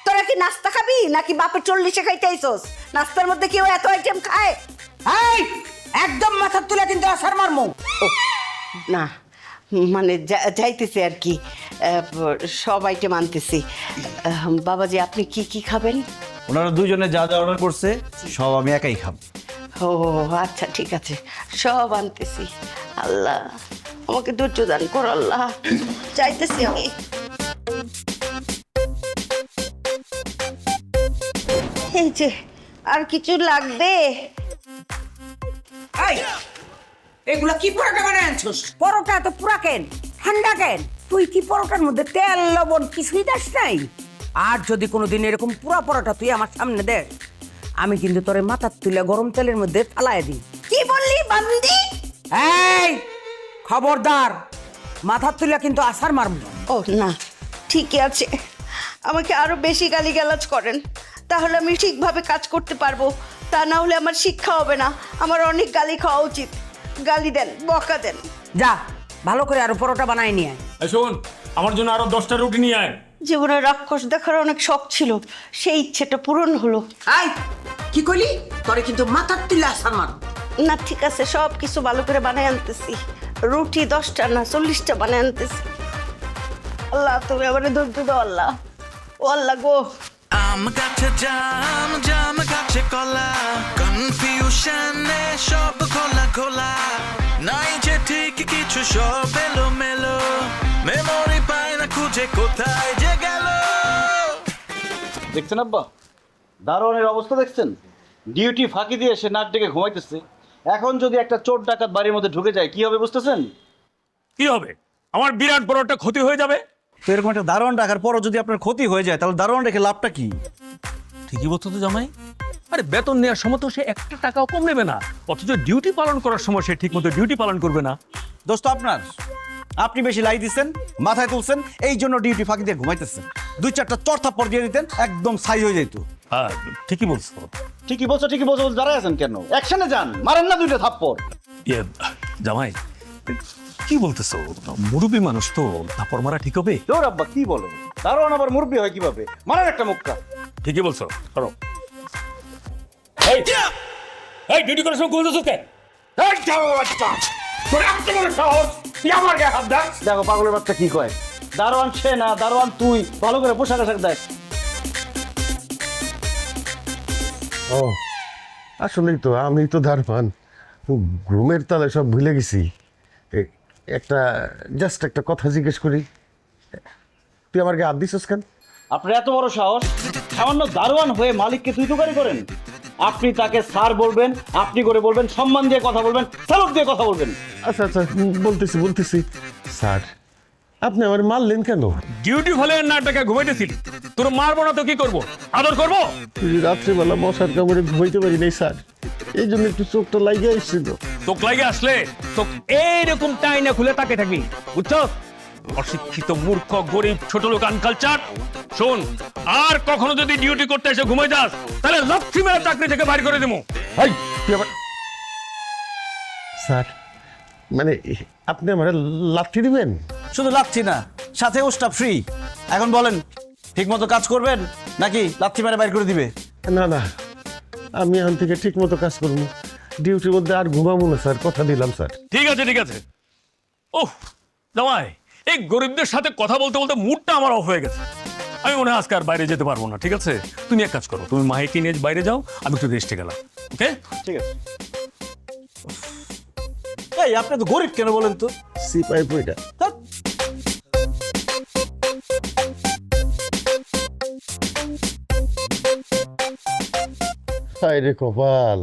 তোরা কি নাস্তা খাবি নাকি বাপের 40-এ খাইতে আইছস? নাস্তার মধ্যে কেউ এত আইটেম খায়? এই, একদম মাথার তুলে কিন্তু আসার মারমু। না, মানে যাইতেছে আর কি, সব আইটেম আনতেছি। বাবাজি, আপনি কি কি খাবেন? ওনারা দুইজনে যা যা অর্ডার করছে সব আমি একাই খাবো। ও আচ্ছা, ঠিক আছে, সব আনতেছি। আল্লাহ আমাকে ধৈর্য দান কর আল্লাহ, চাইতেছি আমি। এই যে, আর কিছু লাগবে? এই, এগুলা কি পরোটা বানায় আনছস? পরোটা তো পুরা কেন, ঠান্ডা কেন? তুই কি পরোটার মধ্যে তেল লবণ কিছুই দাস নাই? আর যদি কোনোদিন এরকম পুরা পরোটা তুই আমার সামনে দেখ, আমি কিন্তু তোরে মাথার তুলে গরম তেলের মধ্যে ফালায় দিই। কি বললি বান্দি? এই, খবরদার, মাথার তুলে কিন্তু আসার মারব। ও না, ঠিকই আছে, আমাকে আরো বেশি গালিগালাজ করেন, তাহলে আমি ঠিকভাবে কাজ করতে পারবো। তা না হলে আমার শিক্ষা হবে না, আমার অনেক গালি খাওয়া উচিত। গালি দেন, বকা দেন। যা ভালো করে আরো পরোটা বানায় নিয়ে আয়। এই শোন, আমার জন্য আরো 10টা রুটি নিয়ে আয়। জীবনে রাক্ষস দেখার অনেক শখ ছিল, সেই ইচ্ছেটা পূরণ হলো। আই কি কইলি? তোরে কিন্তু মাথার তুলে আসার মার। না ঠিক আছে, সব কিছু ভালো করে বানায় আনতেছি। রুটি 10টা না 40টা বানায় আনতেছি। আল্লাহ তুমি আমার ধৈর্য দাও আল্লাহ। ও আল্লাহ গো। আম গাছে জাম জাম গাছে কলা, কনফিউশনে সব খোলা খোলা, নাই যে ঠিক কিছু সব এলো মেলো, মেমোরি পায় না খুঁজে কোথায় যে গেল। দেখছেন আব্বা, দারোয়ানের অবস্থা দেখছেন? ডিউটি ফাঁকি দিয়ে সে নাক ডেকে ঘুমাইতেছে। এখন যদি একটা চোর ডাকাত বাড়ির মধ্যে ঢুকে যায় কি হবে বুঝতেছেন? কি হবে? আমার বিরাট বড় একটা ক্ষতি হয়ে যাবে। তো এরকম একটা দারোয়ান রাখার পরও যদি আপনার ক্ষতি হয়ে যায় তাহলে দারোয়ান রেখে লাভটা কি? ঠিকই বলছো তো জামাই। আরে বেতন নেওয়ার সময় তো সে 1 টাকাও কম নেবে না, অথচ ডিউটি পালন করার সময় সে ঠিক মতো ডিউটি পালন করবে না। দোস্ত আপনার, আপনি বেশি লাই দিচ্ছেন, মাথায় তুলছেন, এই জন্য ডিউটি ফাঁকি দিয়ে ঘুমাইতেছেন। 2-4টা চর থাপ্পড় দিয়ে দিতেন, একদম ছাই হয়ে যেত। হ্যাঁ ঠিকই বলছো। ঠিকই বলছো দাঁড়ায় আছেন কেন? অ্যাকশনে যান, মারেন না 2টা থাপ্পড়। ইয়ে জামাই, কি বলতেছো? মুরব্বী মানুষ তো, থাপ্পড় মারা ঠিক হবে? তোর আব্বা কি বলো, দারোয়ান আবার মুরব্বি হয় কিভাবে? মারেন একটা মুক্কা। ঠিকই বলছো, করো। এই এই ডিউটি করার সময় বলতেছো কে? এই যাও বাচ্চা, তোর এত বড় সাহস, তুই আমার গায়ে হাত দাস? দেখো পাগলের বাচ্চা কি কয়। দারোয়ান সে না, দারোয়ান তুই। ভালো করে পোশাক আশাক দেখ। ও আসলেই তো, আমি তো দারোয়ান, ঘুমের তালে সব ভুলে গেছি। জাস্ট একটা কথা জিজ্ঞেস করি, তুই আমার গায়ে হাত দিছিস কেন? আপনার এত বড় সাহস, সামান্য দারোয়ান হয়ে মালিককে তুই তুকারি করেন? আপনি তাকে স্যার বলবেন, আপনি করে বলবেন, সম্মান দিয়ে কথা বলবেন, স্যালুট দিয়ে কথা বলবেন। আচ্ছা আচ্ছা বলতেছি স্যার, আপনি আমার মারলেন কেন? ডিউটি হলে না টাকা ঘুমাইতেছিলি, তোর মারবো না তো কি করবো? আদর করবো? রাত্রিবেলা মশার কামড়ে ঘুমাইতে পারি নাই স্যার, এই জন্য একটু চোখটা লাগিয়ে আসছিল। চোখ লাগে আসলে চোখ এইরকম টাইনা খুলে তাকে থাকবি, বুঝছো? অশিক্ষিত মূর্খ গরিব ছোট লোক আনকালচার। শোন, আর কখনো যদি ডিউটি করতে এসে ঘুমাই যাস তাহলে লাথি মেরে চাকরি থেকে বাইর করে দেবো। স্যার মানে আপনি আমার লাথি দিবেন? শুধু লাথি না, সাথে ওস্টা ফ্রি। এখন বলেন, ঠিক মতো কাজ করবেন নাকি লাথি মেরে বাইর করে দিবে? না না, আমি এখন থেকে ঠিক মতো কাজ করবো, ডিউটির মধ্যে আর ঘুমাবো না স্যার, কথা দিলাম স্যার। ঠিক আছে ঠিক আছে। ওহ জামাই, এই গরিবদের সাথে কথা বলতে বলতে মুডটা আমার অফ হয়ে গেছে। আমি মনে হয় আজকে আর বাইরে যেতে পারবো না। ঠিক আছে, তুমি এক কাজ করো, তুমি মাহিকে নিয়ে বাইরে যাও, আমি একটু রেস্টে গেলাম। ওকে ঠিক আছে। এই আপনি তো গরিব কেন বলেন তো? সিপাই পয়টা হায় রে কপাল,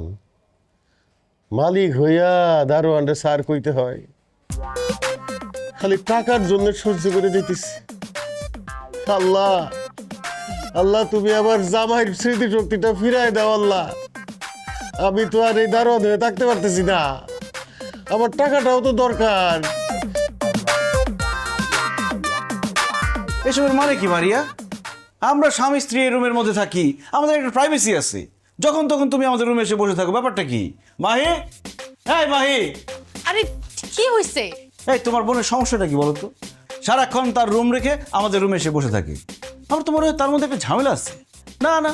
মালিক হইয়া দারোয়ানরে সার কইতে হয়, খালি টাকার জন্য সহ্য করে দিতেছি। আল্লাহ আল্লাহ, তুমি আমার জামাইয়ের স্মৃতি শক্তিটা ফিরাই দাও আল্লাহ। আমি তো আর এই দারোয়ান হয়ে থাকতে পারতেছি না, আমার টাকাটাও তো দরকার। এসবের মানে কি মারিয়া? আমরা স্বামী স্ত্রী এই রুমের মধ্যে থাকি, আমাদের একটা প্রাইভেসি আছে। যখন তখন তুমি আমাদের রুমে এসে বসে থাকো, ব্যাপারটা কি? মাহি, এই মাহি। আরে কি হইছে? এই তোমার বোনের সমস্যাটা কি বলো তো? সারাক্ষণ তার রুম রেখে আমাদের রুমে এসে বসে থাকে। আমার তো মনে হয় তার মধ্যে একটা ঝামেলা আছে। না না,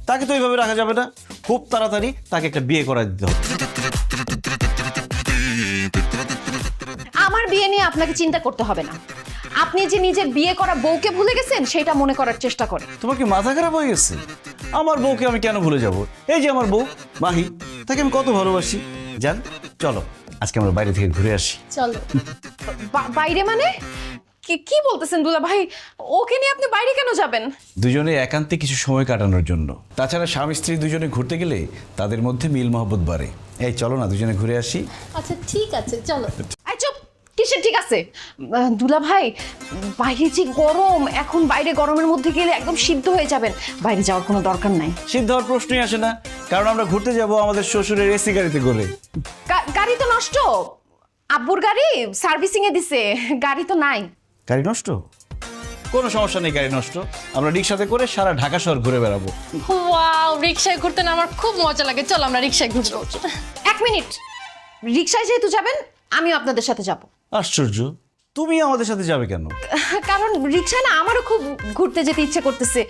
তাকে তো এইভাবে রাখা যাবে না, খুব তাড়াতাড়ি তাকে একটা বিয়ে করা দিতে হবে। আমার বিয়ে নিয়ে আপনাকে চিন্তা করতে হবে না। আপনি যে নিজের বিয়ে করা বউকে ভুলে গেছেন সেটা মনে করার চেষ্টা করেন। তোমার কি মাথা খারাপ হয়ে গেছে? আমার বউকে আমি কেন ভুলে যাব? এই যে আমার বউ মাহি, তাকে আমি কত ভালোবাসি। জান, চলো আজকে আমরা বাইরে থেকে ঘুরে আসি। চলো। বাইরে মানে কি বলতেছেন দুলা ভাই? ওকে নিয়ে আপনি বাইরে কেন যাবেন? দুজনে একান্তে কিছু সময় কাটানোর জন্য। তাছাড়া স্বামী স্ত্রী দুজনে ঘুরতে গেলে তাদের মধ্যে মিল মহব্বত বাড়ে। এই চলো না দুজনে ঘুরে আসি। আচ্ছা ঠিক আছে, চলো। আই চুপ, কিসের ঠিক আছে? দুলা ভাই, বাইরে যে গরম, এখন বাইরে গরমের মধ্যে গেলে একদম সিদ্ধ হয়ে যাবেন। বাইরে যাওয়ার কোনো দরকার নাই। সিদ্ধ হওয়ার প্রশ্নই আসে না, কারণ আমরা ঘুরতে যাব আমাদের শ্বশুরের এসি গাড়িতে করে। গাড়ি তো নষ্ট, আব্বুর গাড়ি সার্ভিসিং এ দিছে, গাড়ি তো নাই। গাড়ি নষ্ট? কোনো সমস্যা নেই, গাড়ি নষ্ট, আমরা রিক্সাতে করে সারা ঢাকা শহর ঘুরে বেড়াবো। ওয়াও, রিকশায় ঘুরতে না আমার খুব মজা লাগে, চলো আমরা রিকশায় ঘুরবো। 1 মিনিট, রিক্সায় যেহেতু যাবেন আমিও আপনাদের সাথে যাব। আশ্চর্য, তুমি আমাদের সাথে যাবে কেন? কারণ রিক্সায় না আমারও খুব ঘুরতে যেতে ইচ্ছে করতেছে।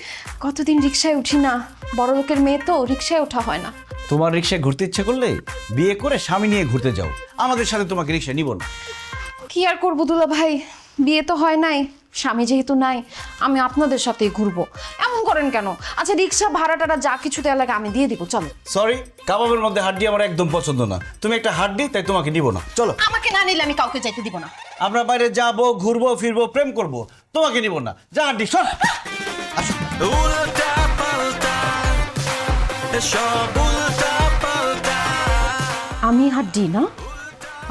কতদিন রিক্সায় উঠি না, বড় লোকের মেয়ে তো, রিক্সায় ওঠা হয় না। তোমার রিক্সায় ঘুরতে ইচ্ছে করলে বিয়ে করে স্বামী নিয়ে ঘুরতে যাও, আমাদের সাথে তোমাকে রিক্সায় নিব না। কি আর করবো দুলা ভাই, বিয়ে তো হয় নাই, স্বামী যেহেতু নাই, আমি আপনাদের সাথেই ঘুরবো। এমন করেন কেন? আচ্ছা রিক্সা ভাড়া টাড়া যা কিছু দেওয়া লাগে আমি দিয়ে দিব, চলো। সরি, কাবাবের মধ্যে হাড্ডি আমার একদম পছন্দ না, তুমি একটা হাড্ডি, তাই তোমাকে নিব না, চলো। আমাকে না নিলে আমি কাউকে যাইতে দিব না। আমরা বাইরে যাবো, ঘুরবো ফিরবো, প্রেম করব, তোমাকে নিব না, যা হাড্ডি সর। উল্টা পাল্টা সব উল্টা পাল্টা। আমি হাড্ডি না,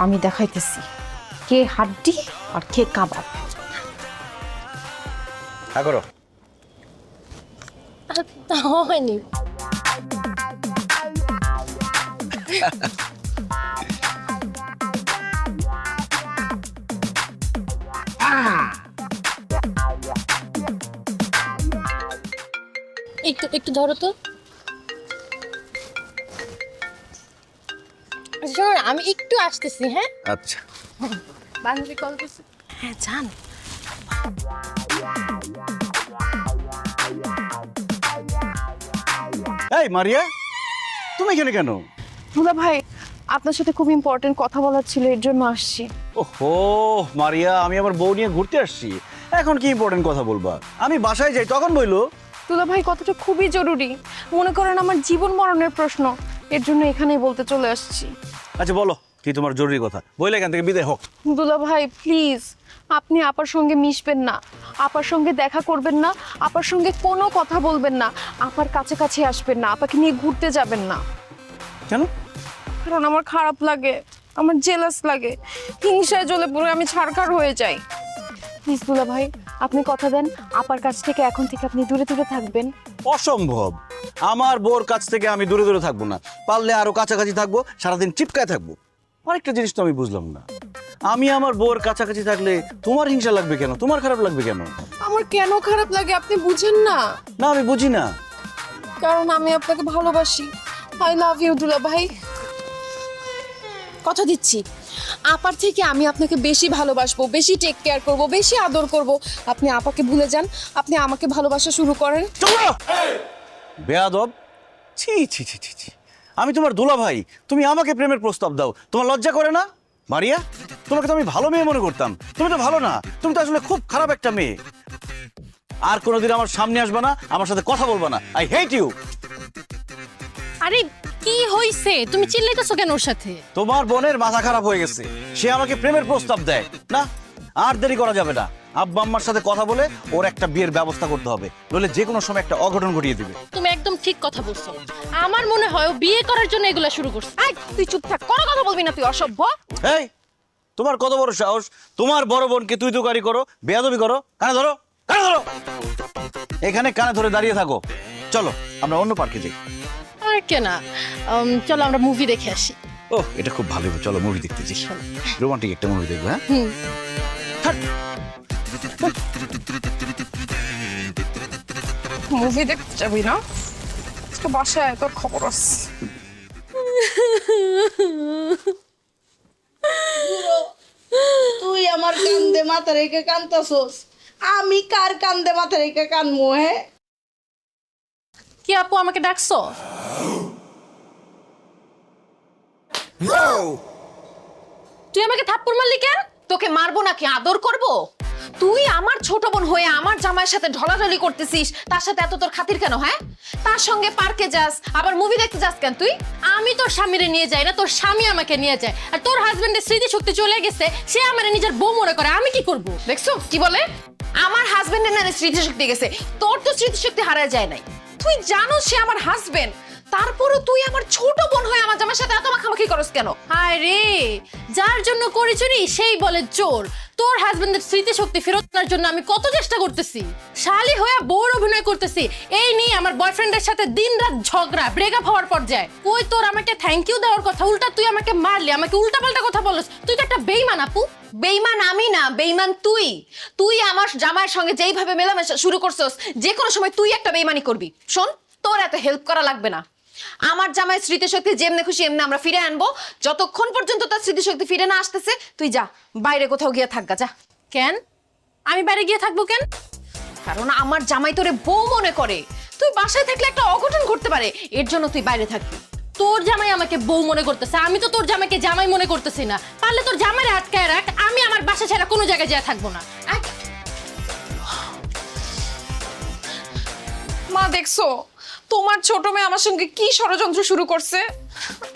আমি দেখাইতেছি কে হাড্ডি আর কে কাবাব। হ্যাঁ করো। হয়নি। একটু একটু ধরো তো। আচ্ছা শোনো না, আমি একটু আসতেছি। হ্যাঁ আচ্ছা, বান্ধবী কল করছে। হ্যাঁ জান। এই মারিয়া, তুমি এখানে কেন? দুলা ভাই আপনার সাথে খুব ইম্পর্টেন্ট কথা বলার ছিল, এর জন্য আসছি। ওহো মারিয়া, আমি আমার বউ নিয়ে ঘুরতে আসছি, এখন কি ইম্পর্টেন্ট কথা বলবা? আমি বাসায় যাই তখন বইলো। দুলা ভাই কথাটা খুবই জরুরি, মনে করেন আমার জীবন মরণের প্রশ্ন, এর জন্য এখানেই বলতে চলে আসছি। আচ্ছা বলো, কি তোমার জরুরি কথা, বইলে এখান থেকে বিদায় হোক। দুলা ভাই প্লিজ, আপনি আপার সঙ্গে মিশবেন না, আপার সঙ্গে দেখা করবেন না, আপার সঙ্গে কোনো কথা বলবেন না, আপার কাছাকাছি আসবেন না, আপাকে নিয়ে ঘুরতে যাবেন না। কেন? কারণ আমার খারাপ লাগে, আমার জেলাস লাগে, হিংসায় জ্বলে পুরো আমি ছাড়খাড় হয়ে যাই। প্লিজ দুলা ভাই আপনি কথা দেন, আপার কাছ থেকে এখন থেকে আপনি দূরে দূরে থাকবেন। অসম্ভব, আমার বউর কাছ থেকে আমি দূরে দূরে থাকবো না, পারলে আরো কাছাকাছি থাকবো, সারাদিন চিপকায় থাকবো। আরেকটা জিনিস তো আমি বুঝলাম না, আমি আমার বউর কাছাকাছি থাকলে তোমার হিংসা লাগবে কেন, তোমার খারাপ লাগবে কেন? আমার কেন খারাপ লাগে আপনি বুঝেন না? না আমি বুঝি না। কারণ আমি আপনাকে ভালোবাসি। আই লাভ ইউ দুলা ভাই, কথা দিচ্ছি আপার থেকে আমি আপনাকে বেশি ভালোবাসবো, বেশি টেক কেয়ার করব, বেশি আদর করব। আপনি আপাকে ভুলে যান, আপনি আমাকে ভালোবাসা শুরু করেন। বেয়াদব, ছি ছি ছি ছি ছি, আমি তোমার দুলা ভাই, তুমি আমাকে প্রেমের প্রস্তাব দাও, তোমার লজ্জা করে না? মারিয়া, তোমাকে তো আমি ভালো মেয়ে মনে করতাম, তুমি তো ভালো না, তুমি তো আসলে খুব খারাপ একটা মেয়ে। আর কোনোদিন আমার সামনে আসবে না, আমার সাথে কথা বলবা না, আই হেট ইউ। আরে কি হইছে, তুমি চিল্লাইতেছো কেন ওর সাথে? তোমার বোনের মাথা খারাপ হয়ে গেছে, সে আমাকে প্রেমের প্রস্তাব দেয় না, আর দেরি করা যাবে না, আব্বা আম্মার সাথে কথা বলে ওর একটা বিয়ের ব্যবস্থা করতে হবে, নইলে যে কোনো সময় একটা অঘটন ঘটিয়ে দিবে। তুমি একদম ঠিক কথা বলছো, আমার মনে হয় ও বিয়ে করার জন্য এগুলা শুরু করছে। এই তুই চুপ থাক, কোনো কথা বলবি না, তুই অসভ্য। এই তোমার কত বড় সাহস, তোমার বড় বোনকে তুই তুকারি করো, বেয়াদবি করো, কানে ধরো, কানে ধরো, এখানে কানে ধরে দাঁড়িয়ে থাকো। চলো আমরা অন্য পার্কে যাই। আর কেনা, চলো আমরা মুভি দেখে আসি। ও এটা খুব ভালো, চলো মুভি দেখতে যাই, রোমান্টিক একটা মুভি দেখবো। হ্যাঁ মুভি দেখতে যাবি না? আজকে বাসায় তোর খবর আছে। তুই আমার কান্দে মাথা রেখে কান্দতাছস, আমি কার কান্দে মাথা রেখে কানমু? হ্যাঁ কি আপু আমাকে ডাকছো? তুই আমাকে থাপ্পড় মারলি কেন? তোকে মারবো নাকি আদর করব? তুই আমার ছোট বোন হয়ে আমার জামাইয়ের সাথে ঢলাঢলি করতেছিস, তার সাথে এত তোর খাতির কেন? হ্যাঁ তার সঙ্গে পার্কে যাস, আবার মুভি দেখতে যাস কেন তুই? আমি তোর স্বামীরে নিয়ে যাই না, তোর স্বামী আমাকে নিয়ে যায়। আর তোর হাজবেন্ডের স্মৃতি শক্তি চলে গেছে, সে আমার নিজের বউ মনে করে, আমি কি করব? দেখছো কি বলে? আমার হাজবেন্ডের না স্মৃতিশক্তি গেছে, তোর তো স্মৃতিশক্তি হারায় যায় নাই। তুই জানো সে আমার হাজবেন্ড, তারপরও তুই আমার ছোট বোন হয়ে আমার জামাইয়ের সাথে এত মাখামাখি করস কেন? হায় রে, যার জন্য করি চুরি সেই বলে চোর। তোর হাজবেন্ডের স্মৃতিশক্তি ফেরত আনার জন্য আমি কত চেষ্টা করতেছি, শালি হয়ে বউর অভিনয় করতেছি। এই নিয়ে আমার বয়ফ্রেন্ডের সাথে দিনরাত ঝগড়া, ব্রেকআপ হওয়ার পর্যায়ে। কই তোর আমাকে থ্যাংক ইউ দেওয়ার কথা, উল্টা তুই আমাকে মারলি, আমাকে উল্টাপাল্টা কথা বলছিস। তুই তো একটা বেইমান আপু। বেইমান আমি না, বেইমান তুই। তুই আমার জামাইয়ের সঙ্গে যেইভাবে মেলামেশা শুরু করছস, যে কোনো সময় তুই একটা বেইমানি করবি। শোন, তোর এত হেল্প করা লাগবে না। আমার জামাইয়ের স্মৃতিশক্তি যেমনে খুশি এমনি আমরা ফিরে আনবো। যতক্ষণ পর্যন্ত তার স্মৃতিশক্তি ফিরে না আসতেছে তুই যা, বাইরে কোথাও গিয়ে থাকগা যা। কেন আমি বাইরে গিয়ে থাকবো কেন? কারণ আমার জামাই তোরে বউ মনে করে। তুই বাসায় থাকলে একটা অঘটন ঘটতে পারে, এর জন্য তুই বাইরে থাকবি। তোর জামাই আমাকে বউ মনে করতেছে, আমি তো তোর জামাইকে জামাই মনে করতেছি না। পারলে তোর জামাইরে আটকায় রাখ, আমি আমার বাসা ছাড়া কোনো জায়গায় যেয়ে থাকবো না। মা দেখছো তোমার ছোট মেয়ে আমার সঙ্গে কি ষড়যন্ত্র শুরু করছে?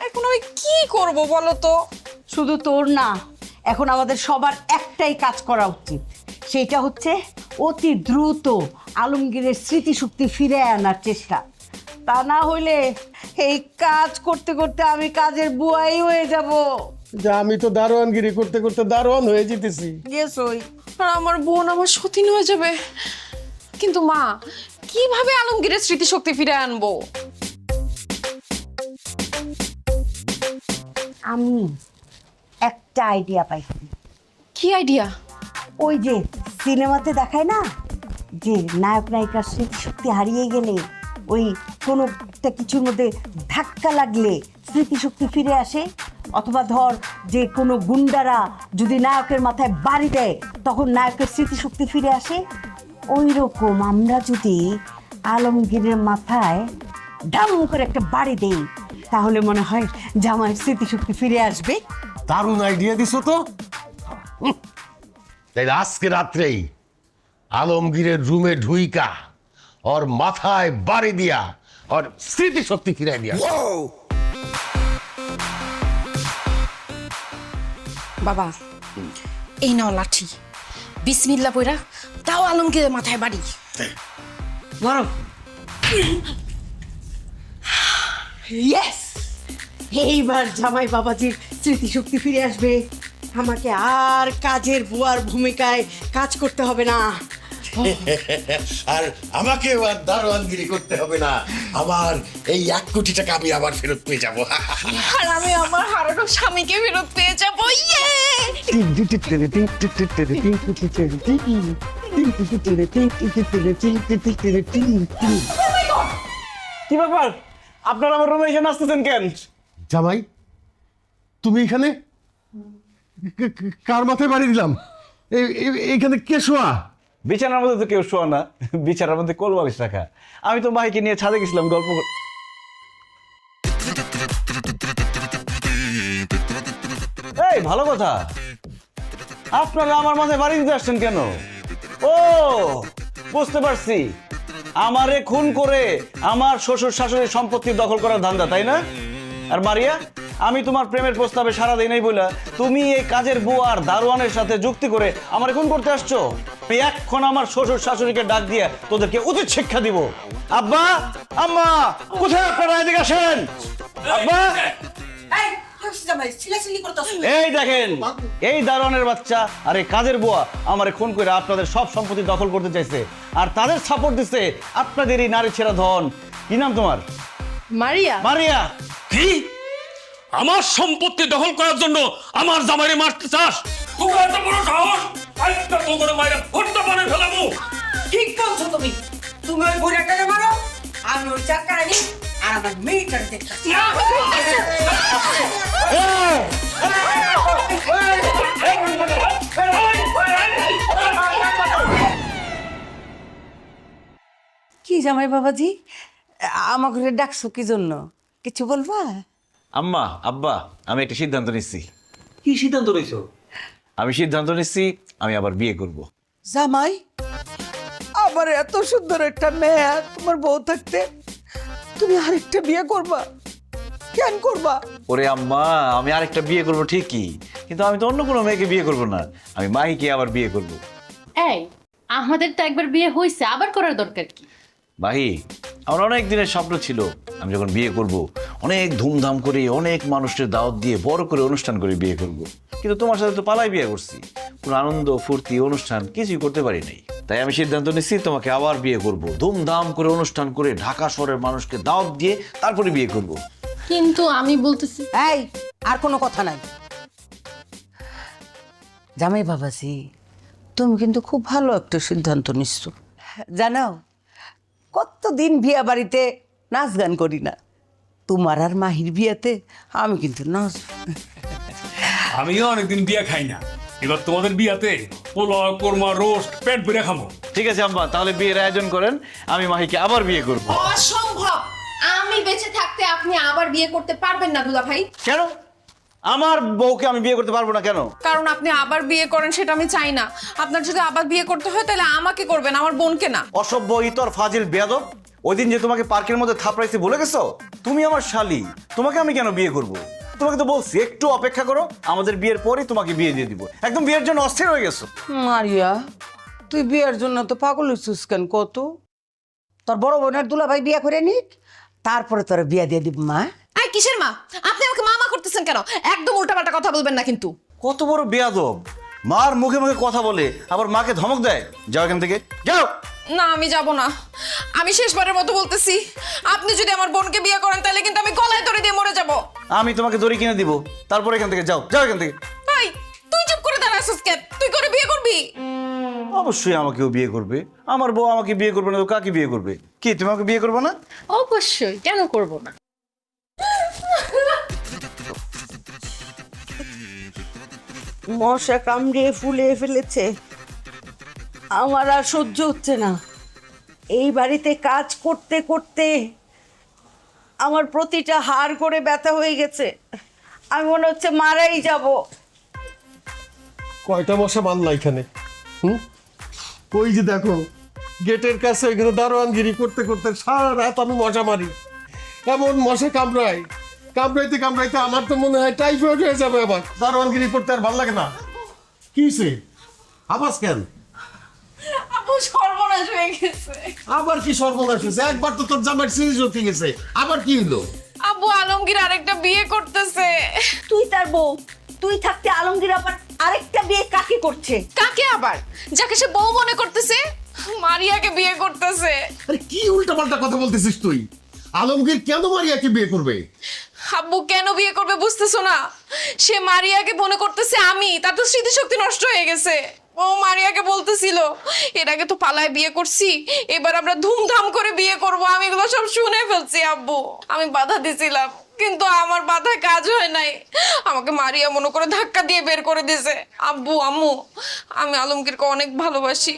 এখন আমি কি করব বলো তো? শুধু তোর না, এখন আমাদের সবার একটাই কাজ করা উচিত। সেটা হচ্ছে অতি দ্রুত আলমগীরের স্মৃতিশক্তি ফিরে আনার চেষ্টা। তা না হইলে এই কাজ করতে করতে আমি কাজের বুয়াই হয়ে যাব। যা, আমি তো দারোয়ানগিরি করতে করতে দারোয়ান হয়ে যেতেছি। গেছই। আর আমার বোন আমার সতীন হয়ে যাবে। কিন্তু মা, কিভাবে আলমগীরের স্মৃতিশক্তি ফিরে আনবো? আমি একটা আইডিয়া পাইছি। কি আইডিয়া? ওই যে সিনেমাতে দেখায় না, যে নায়ক নায়িকার স্মৃতিশক্তি হারিয়ে গেলে ওই কোনো একটা কিছুর মধ্যে ধাক্কা লাগলে স্মৃতিশক্তি ফিরে আসে, অথবা ধর যে কোনো গুন্ডারা যদি নায়কের মাথায় বাড়ি দেয় তখন নায়কের স্মৃতিশক্তি ফিরে আসে। ওই রকম আমরা যদি আলমগীরের মাথায় ডাম করে একটা বাড়ি দেই, তাহলে মনে হয় জামাইয়ের স্মৃতিশক্তি ফিরে আসবে। দারুণ আইডিয়া দিছো তো। তাই আজকে রাত্রেই আলমগীরের রুমে ঢুইকা ওর মাথায় বাড়ি দিয়া ওর স্মৃতিশক্তি ফিরাই দিয়া। বাবা, এই নাও লাঠি, বিসমিল্লাহ পয়রা তাও আলমগীরের মাথায় বাড়ি। ইয়েস, এইবার জামাই বাবাজির স্মৃতিশক্তি ফিরে আসবে। আমাকে আর কাজের বুয়ার ভূমিকায় কাজ করতে হবে না। আর আমাকে আর দারোয়ানগিরি করতে হবে না। আমার এই 1 কোটি টাকা আমি আবার ফেরত পেয়ে যাবো। আর আমি আমার হারানো স্বামীকে ফেরত পেয়ে যাবো। কি ব্যাপার, আপনারা আমার রুমে এসে নাচতেছেন কেন? জামাই, তুমি এখানে? কার মাথায় বাড়ি দিলাম? এইখানে কে শোয়া? বিছানার মধ্যে তো কেউ শোয়া না, বিছানার মধ্যে কোলবালিশ রাখা। আমি তো মাইকে নিয়ে ছাদে গেছিলাম গল্প এই ভালো কথা, আপনারা আমার মাথায় বাড়ি দিতে আসছেন কেন? ও বুঝতে পারছি, আমারে খুন করে আমার শ্বশুর শাশুড়ির সম্পত্তি দখল করার ধান্দা, তাই না? আর মারিয়া, আমি তোমার প্রেমের প্রস্তাবে সাড়া দেই নাই বলে তুমি এই কাজের বুয়ার দারোয়ানের সাথে যুক্তি করে আমার খুন করতে আসছো। আমি এখন আমার শ্বশুর শাশুড়িকে ডাক দিয়ে তোদেরকে উচিত শিক্ষা দিব। আব্বা, আম্মা, কোথায় আপনারা? এদিকে আসেন। আব্বা, এই দেখেন, এই দারোয়ানের বাচ্চা আর এই কাজের বুয়া আমারে খুন করে আপনাদের সব সম্পত্তি দখল করতে চাইছে, আর তাদের সাপোর্ট দিচ্ছে আপনাদের এই নারী ছেড়া ধন। কি নাম তোমার? মারিয়া। মারিয়া। কি? আমার সম্পত্তি দখল করার জন্য আমার জামাইরে মারতে চাস? তোর এত বড় সাহস! আজকে তোর মাইরা ফটটা বানাই ফেলাবো। ঠিক বলছো তুমি। তুমি ওই বুড়াটাকে মারো, আমি ওই চাকরা নিই আর আমার মেয়েটাকে দেখতেছি। কি জামাই বাবাজি, আমাকে ডাকছো কি জন্য? কিছু বলবা? আম্মা, আব্বা, আমি একটা সিদ্ধান্ত নিচ্ছি। কি সিদ্ধান্ত নিছো? আমি সিদ্ধান্ত নিচ্ছি আমি আবার বিয়ে করব। জামাই, আমার এত সুন্দর একটা মেয়ে তোমার বউ থাকতে তুমি আরেকটা বিয়ে করবা? কেন করবা? ওরে আম্মা, আমি আরেকটা বিয়ে করব ঠিকই, কিন্তু আমি তো অন্য কোনো মেয়েকে বিয়ে করব না, আমি মাহিকে আবার বিয়ে করব। এই, আমাদের তো একবার বিয়ে হয়েছে, আবার করার দরকার কি? মাহি, আমার অনেক দিনের স্বপ্ন ছিল আমি যখন বিয়ে করব অনেক ধুমধাম করে অনেক মানুষের দাওয়াত দিয়ে বড় করে অনুষ্ঠান করে বিয়ে করব। কিন্তু তোমার সাথে তো পালাই বিয়ে করছি, কোনো আনন্দ ফুর্তি অনুষ্ঠান কিছুই করতে পারি নাই। তাই আমি সিদ্ধান্ত নিচ্ছি তোমাকে আবার বিয়ে করব, ধুমধাম করে অনুষ্ঠান করে ঢাকা শহরের মানুষকে দাওয়াত দিয়ে তারপরে বিয়ে করব। কিন্তু আমি বলতেছি এই আর কোনো কথা নাই। জামাই বাবাজি, তুমি কিন্তু খুব ভালো একটা সিদ্ধান্ত নিচ্ছ। জানো, কতদিন বিয়া বাড়িতে নাচ গান করি না, তোমার আর মাহির বিয়াতে আমি কিন্তু নাচ। আমিও অনেকদিন বিয়া খাই না, এবার তোমাদের বিয়াতে পোলাও কোরমা রোস্ট পেট ভরে খাবো। ঠিক আছে আম্মা, তাহলে বিয়ের আয়োজন করেন, আমি মাহিকে আবার বিয়ে করব। অসম্ভব, আমি বেঁচে থাকতে আপনি আবার বিয়ে করতে পারবেন না দুলা ভাই। কেন? আমার বউকে আমি বিয়ে করতে পারবো না কেন? কারণ আপনি আবার বিয়ে করেন সেটা আমি চাই না। আপনার যদি আবার বিয়ে করতে হয় তাহলে আমাকে করবেন, আমার বোনকে না। অসভ্য ইতর ফাজিল বেয়াদব, ওই দিন যে তোমাকে পার্কের মধ্যে থাপড়াইছি ভুলে গেছো? তুমি আমার শালি, তোমাকে আমি কেন বিয়ে করব? তোমাকে তো বলছি একটু অপেক্ষা করো, আমাদের বিয়ের পরেই তোমাকে বিয়ে দিয়ে দিব। একদম বিয়ের জন্য অস্থির হয়ে গেছো। মারিয়া, তুই বিয়ের জন্য তো পাগল হইছিস কেন কত? তোর বড় বোনের দুলাভাই বিয়া করে নিক, তারপরে তোর বিয়া দিয়ে দিব। মা, এই কিসের মা? আপনি আমাকে মামা করতেছেন কেন? একদম উল্টাপাল্টা কথা বলবেন না কিন্তু। কত বড় বেয়াদব, মার মুখে মুখে কথা বলে আবার মাকে ধমক দেয়। যাও এখান থেকে, যাও। না, আমি যাব না। আমি শেষবারের মতো বলতেছি, আপনি যদি আমার বোনকে বিয়ে করেন তাহলে কিন্তু আমি গলায় দড়ি দিয়ে মরে যাব। আমি তোমাকে দড়ি কিনে দিব, তারপর এখান থেকে যাও, যাও এখান থেকে। ভাই, তুই চুপ করে দাঁড়াছিস কেন? তুই করে বিয়ে করবি? অবশ্যই আমাকেও বিয়ে করবে। আমার বউ আমাকে বিয়ে করবে না তো কাকে বিয়ে করবে? কি তুমি আমাকে বিয়ে করবে না? অবশ্যই, কেন করব না? মশা কামড়িয়ে ফুলিয়ে ফেলেছে, আমার আর সহ্য হচ্ছে না। এই বাড়িতে কাজ করতে করতে আমার প্রতিটা হাড় করে ব্যথা হয়ে গেছে, আমি মনে হচ্ছে মারাই যাব। কয়টা মশা বানলা এখানে? ওই যে দেখো গেটের কাছে এখানে দারোয়ানগিরি করতে করতে সারা রাত আমি মশা মারি। এমন মশা কামড়ায়, কামড়াইতে কামড়াইতে আমার তো মনে হয় টাইফয়েড হয়ে যাবে। আবার দারোয়ানগিরি করতে আর ভালো লাগে না। কি হয়েছে? আবাস কেন? আপু, সর্বনাশ হয়ে গেছে। আবার কি সর্বনাশ হয়েছে? একবার তো তোর জামাই সিরিজ হতে গেছে, আবার কি হলো? আব্বু, আলমগীর আরেকটা বিয়ে করতেছে। তুই তার বউ, তুই থাকতে আলমগীর আবার আরেকটা বিয়ে কাকে করছে? কাকে আবার? যাকে সে বউ মনে করতেছে, মারিয়াকে বিয়ে করতেছে। আরে কি উল্টাপাল্টা কথা বলতেছিস তুই? আলমগীর কেন মারিয়াকে বিয়ে করবে? আব্বু, কেন বিয়ে করবে বুঝতেছো না? সে মারিয়াকে মনে করতেছে আমি, তার তো স্মৃতিশক্তি নষ্ট হয়ে গেছে। ও মারিয়াকে বলতেছিল এর আগে তো পালায় বিয়ে করছি, এবার আমরা ধুমধাম করে বিয়ে করব। আমি এগুলো সব শুনে ফেলছি আব্বু। আমি বাধা দিছিলাম কিন্তু আমার বাধা কাজ হয় নাই, আমাকে মারিয়া মনে করে ধাক্কা দিয়ে বের করে দিয়েছে। আব্বু, আম্মু, আমি আলমগীরকে অনেক ভালোবাসি।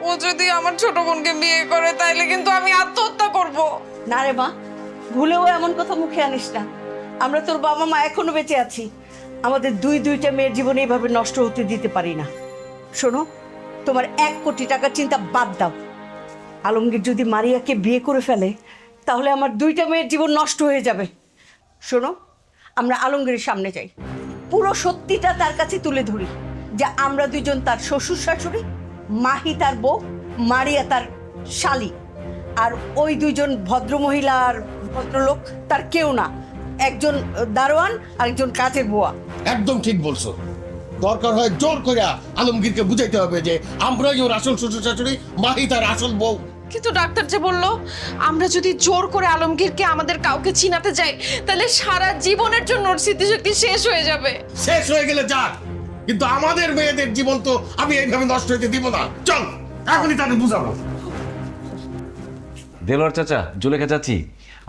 ও যদি আমার ছোট বোনকে বিয়ে করে তাইলে কিন্তু আমি আত্মহত্যা করব। না রে মা, ভুলেও এমন কথা মুখে আনিস না। আমরা তোর বাবা মা এখনো বেঁচে আছি, আমাদের দুইটা মেয়ের জীবন এইভাবে নষ্ট হতে দিতে পারি না। শোনো, তোমার 1 কোটি টাকার চিন্তা বাদ দাও। আলমগীর যদি মারিয়াকে বিয়ে করে ফেলে তাহলে আমার 2টা মেয়ের জীবন নষ্ট হয়ে যাবে। শোনো, আমরা আলমগীরের সামনে যাই, পুরো সত্যিটা তার কাছে তুলে ধরি যে আমরা দুজন তার শ্বশুর শাশুড়ি, মাহি তার বউ, মারিয়া তার শালি, আর ওই 2জন ভদ্রমহিলা আর ভদ্রলোক তার কেউ না, একজন দারোয়ান আর একজন কাজের বুয়া। একদম ঠিক বলছো। দরকার হয় জোর করে আলমগীরকে বুঝাইতে হবে যে আমরাই ওর আসল শ্বশুর শাশুড়ি, মাহি তার আসল বউ। কিন্তু ডাক্তার যে বললো আমরা যদি জোর করে আলমগীরকে আমাদের কাউকে চিনাতে যাই তাহলে সারা জীবনের জন্য ওর স্মৃতিশক্তি শেষ হয়ে যাবে। শেষ হয়ে গেলে যাক, কিন্তু আমাদের মেয়েদের জীবন তো আমি এইভাবে নষ্ট হতে দিব না। চল এখনই তাকে বুঝাবো। দেলোয়ার চাচা, জুলেখা চাচি,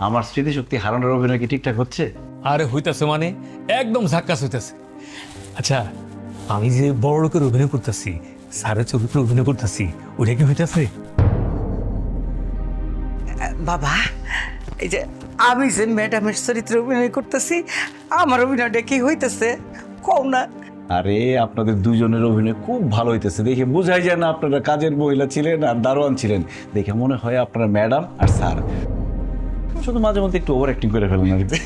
আমার স্মৃতিশক্তি হারানোর অভিনয় কি ঠিকঠাক হচ্ছে? আরে হইতাছে, মানে একদম ঝাক্কাস হইতাছে। আচ্ছা, আমি যে বড় লোকের অভিনয় করতেছি, স্যারের চরিত্রে অভিনয় করতেছি, ওটা কি হইতাছে? বাবা, এই যে আমি যে ম্যাডামের চরিত্রে অভিনয় করতেছি, আমার অভিনয়টা কি হইতেছে কও না? আরে আপনাদের দুজনের অভিনয় খুব ভালো হইতেছে, দেখে বোঝাই যায় না আপনারা কাজের মহিলা ছিলেন আর দারোয়ান ছিলেন। দেখে মনে হয় আপনারা ম্যাডাম আর স্যার। শুধু মাঝে মধ্যে একটু ওভার অ্যাক্টিং করে ফেলেন আর কি।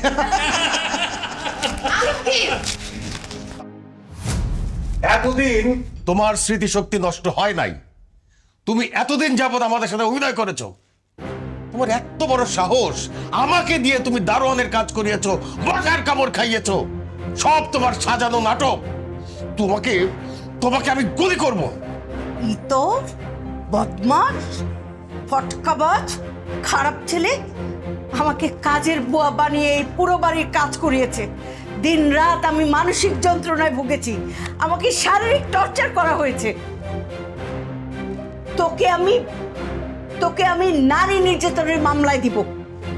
এতদিন তোমার স্মৃতিশক্তি নষ্ট হয় নাই। তুমি এতদিন যাবত আমাদের সাথে অভিনয় করেছো, তোমার এত বড় সাহস, আমাকে দিয়ে তুমি দারোয়ানের কাজ করিয়েছো, বসার কামড় খাইয়েছো, সব তোমার সাজানো নাটক। তোমাকে তোমাকে আমি গুলি করব। ইতর, বদমাস, ফটকাবাজ, খারাপ ছেলে আমাকে কাজের বুয়া বানিয়ে এই পুরো বাড়ির কাজ করিয়েছে। দিন রাত আমি মানসিক যন্ত্রণায় ভুগেছি, আমাকে শারীরিক টর্চার করা হয়েছে। তোকে আমি নারী নির্যাতনের মামলায় দিব,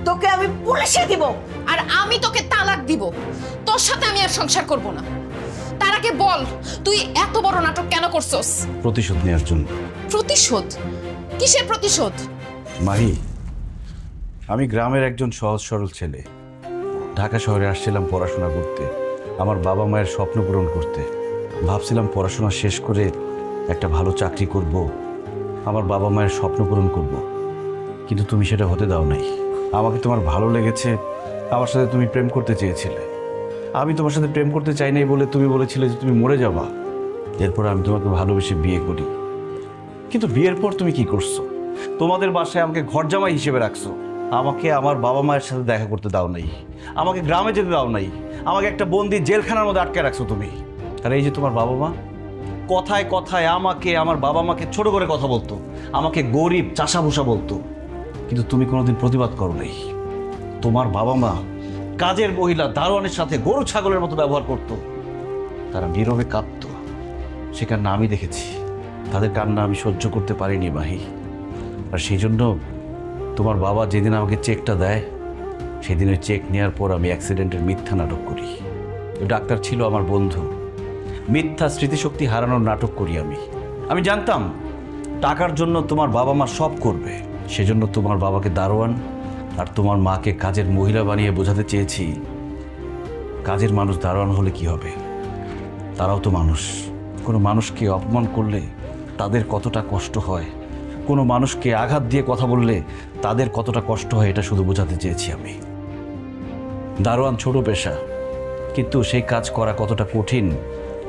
তোকে আমি পুলিশে দিব, আর আমি তোকে তালাক দিব। তোর সাথে আমি আর সংসার করব না। তার আগে বল, তুই এত বড় নাটক কেন করছস? প্রতিশোধ নেওয়ার জন্য। প্রতিশোধ? কিসের প্রতিশোধ? মাহি, আমি গ্রামের একজন সহজ সরল ছেলে। ঢাকা শহরে আসছিলাম পড়াশোনা করতে, আমার বাবা মায়ের স্বপ্ন পূরণ করতে। ভাবছিলাম পড়াশোনা শেষ করে একটা ভালো চাকরি করব, আমার বাবা মায়ের স্বপ্ন পূরণ করব। কিন্তু তুমি সেটা হতে দাও নাই। আমাকে তোমার ভালো লেগেছে, আমার সাথে তুমি প্রেম করতে চেয়েছিলে। আমি তোমার সাথে প্রেম করতে চাই নাই বলে তুমি বলেছিলে যে তুমি মরে যাবা। এরপর আমি তোমাকে ভালোবেসে বিয়ে করি। কিন্তু বিয়ের পর তুমি কি করছো? তোমাদের বাসায় আমাকে ঘর জামাই হিসেবে রাখছো। আমাকে আমার বাবা মায়ের সাথে দেখা করতে দাও নাই, আমাকে গ্রামে যেতে দাও নাই, আমাকে একটা বন্দি জেলখানার মধ্যে আটকে রাখছো তুমি। আর এই যে তোমার বাবা মা, কথায় কথায় আমাকে, আমার বাবা মাকে ছোট করে কথা বলতো, আমাকে গরিব চাষাভুষা বলতো। কিন্তু তুমি কোনোদিন প্রতিবাদ করো নাই। তোমার বাবা মা কাজের মহিলা দারোয়ানের সাথে গরু ছাগলের মতো ব্যবহার করত। তারা নীরবে কাঁদতো, সে কান্না আমি দেখেছি। তাদের কান্না আমি সহ্য করতে পারিনি মাহি। আর সেই জন্য তোমার বাবা যেদিন আমাকে চেকটা দেয়, সেদিন ওই চেক নেওয়ার পর আমি অ্যাক্সিডেন্টের মিথ্যা নাটক করি। ওই ডাক্তার ছিল আমার বন্ধু। মিথ্যা স্মৃতিশক্তি হারানোর নাটক করি আমি জানতাম টাকার জন্য তোমার বাবা মা সব করবে। সেজন্য তোমার বাবাকে দারোয়ান আর তোমার মাকে কাজের মহিলা বানিয়ে বোঝাতে চেয়েছি, কাজের মানুষ দারোয়ান হলে কি হবে, তারাও তো মানুষ। কোনো মানুষকে অপমান করলে তাদের কতটা কষ্ট হয়, কোনো মানুষকে আঘাত দিয়ে কথা বললে তাদের কতটা কষ্ট হয়, এটা শুধু বোঝাতে চেয়েছি আমি। দারোয়ান ছোট পেশা, কিন্তু সেই কাজ করা কতটা কঠিন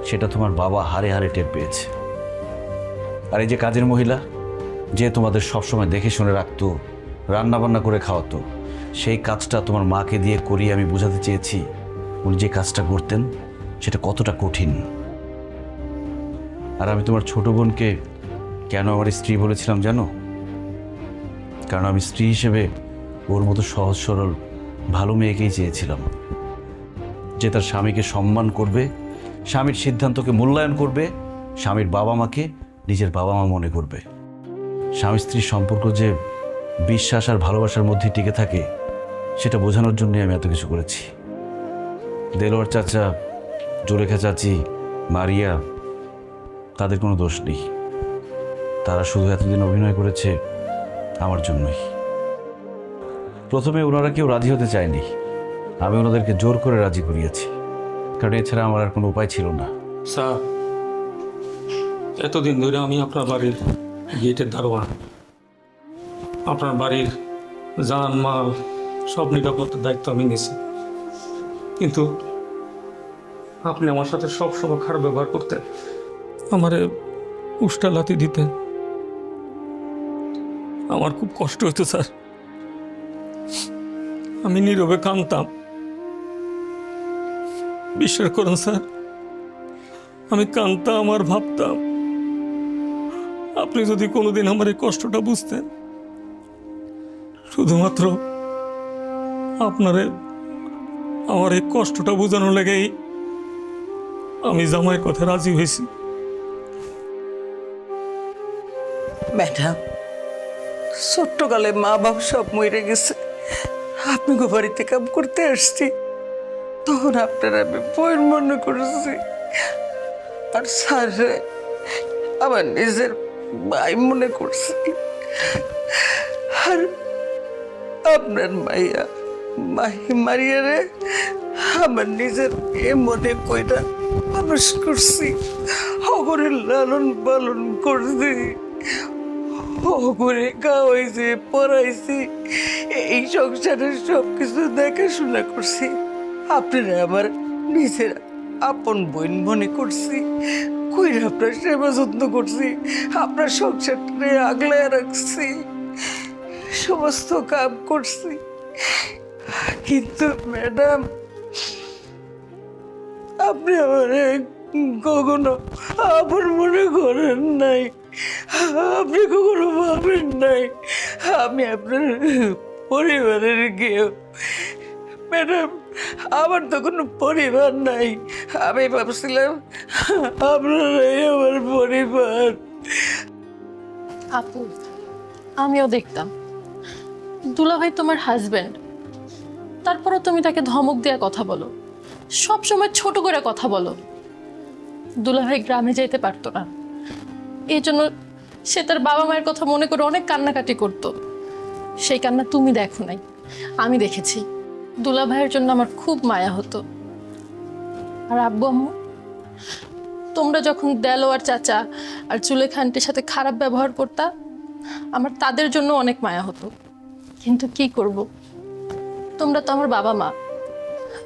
সেটা তোমার বাবা হারে হারে টের পেয়েছে। আর এই যে কাজের মহিলা, যে তোমাদের সবসময় দেখে শুনে রাখতো, রান্নাবান্না করে খাওয়াতো, সেই কাজটা তোমার মাকে দিয়ে করিয়ে আমি বোঝাতে চেয়েছি উনি যে কাজটা করতেন সেটা কতটা কঠিন। আর আমি তোমার ছোট বোনকে কেন আমার স্ত্রী বলেছিলাম জানো? কারণ আমি স্ত্রী হিসেবে ওর মতো সহজ সরল ভালো মেয়েকেই চেয়েছিলাম, যে তার স্বামীকে সম্মান করবে, স্বামীর সিদ্ধান্তকে মূল্যায়ন করবে, স্বামীর বাবা মাকে নিজের বাবা মা মনে করবে। স্বামী স্ত্রীর সম্পর্ক যে বিশ্বাস আর ভালোবাসার মধ্যে টিকে থাকে, সেটা বোঝানোর জন্যই আমি এত কিছু করেছি। দেলোয়ার চাচা, জুলেখা চাচি, মারিয়া, তাদের কোনো দোষ নেই। তারা শুধু এতদিন অভিনয় করেছে আমার জন্যই। প্রথমে ওনারা কেউ রাজি হতে চায়নি, আমি ওনাদেরকে জোর করে রাজি করিয়েছি, কারণ এছাড়া আমার আর কোনো উপায় ছিল না। স্যার, এতদিন ধরে আমি আপনার বাড়ির গেটের দারোয়ান, আপনার বাড়ির জান মাল সব নিরাপত্তার দায়িত্ব আমি নিয়েছি, কিন্তু আপনি আমার সাথে সবসময় খারাপ ব্যবহার করতেন, আমারে উষ্টা লাথি দিতেন। আমার খুব কষ্ট হতো স্যার, আমি নীরবে কাঁদতাম। বিশ্বাস করুন স্যার, আমি কাঁদতাম আর ভাবতাম আপনি যদি কোনোদিন আমার এই কষ্টটা বুঝতেন, শুধুমাত্র আপনারে আমার এই কষ্টটা বোঝানোর লেগেই আমি জামাইয়ের কথা রাজি হয়েছি। ম্যাডাম, ছোট্টকালে মা বাবা সব মরে গেছে, আপনি গো বাড়িতে কাম করতে আসছি, তখন আপনার আমি বইয়ের মনে করেছি। আর স্যার আমার নিজের ভাই মনে করছি। আর আপনার মাইয়া মারিয়ারে আমার নিজের এ মনে কইরা মানুষ করছি, অগরে লালন পালন করছি, অগরে খাওয়াইছি, পড়াইছি, এই সংসারের সবকিছু দেখাশোনা করছি। আপনারা আমার নিজের আপন বোন মনে করছি, কইরা আপনার সেবা যত্ন করছি, আপনার সংসারটারে আগলায় রাখছি। সমস্ত কাম করছি, কিন্তু ম্যাডাম আপনি আমার কখনো আপন মনে করেন নাই, আপনি কখনো ভাবেন নাই আমি আপনার পরিবারের কেউ। ম্যাডাম আমার তো কোনো পরিবার নাই, আমি ভাবছিলাম আপনারাই আমার পরিবার। আপু, আমিও দেখতাম দুলাভাই তোমার হাজবেন্ড, তারপরও তুমি তাকে ধমক দেওয়া কথা বলো, সব সময় ছোট করে কথা বলো। দুলাভাই গ্রামে যেতে পারতো না, এই জন্য সে তার বাবা মায়ের কথা মনে করে অনেক কান্নাকাটি করতো। সেই কান্না তুমি দেখো নাই, আমি দেখেছি। দুলাভাইয়ের জন্য আমার খুব মায়া হতো। আর আব্বু আম্মু, তোমরা যখন দেলোয়ার চাচা আর জুলেখা আন্টির সাথে খারাপ ব্যবহার করতা, আমার তাদের জন্য অনেক মায়া হতো। কিন্তু কি করব, তোমরা তো আমার বাবা মা।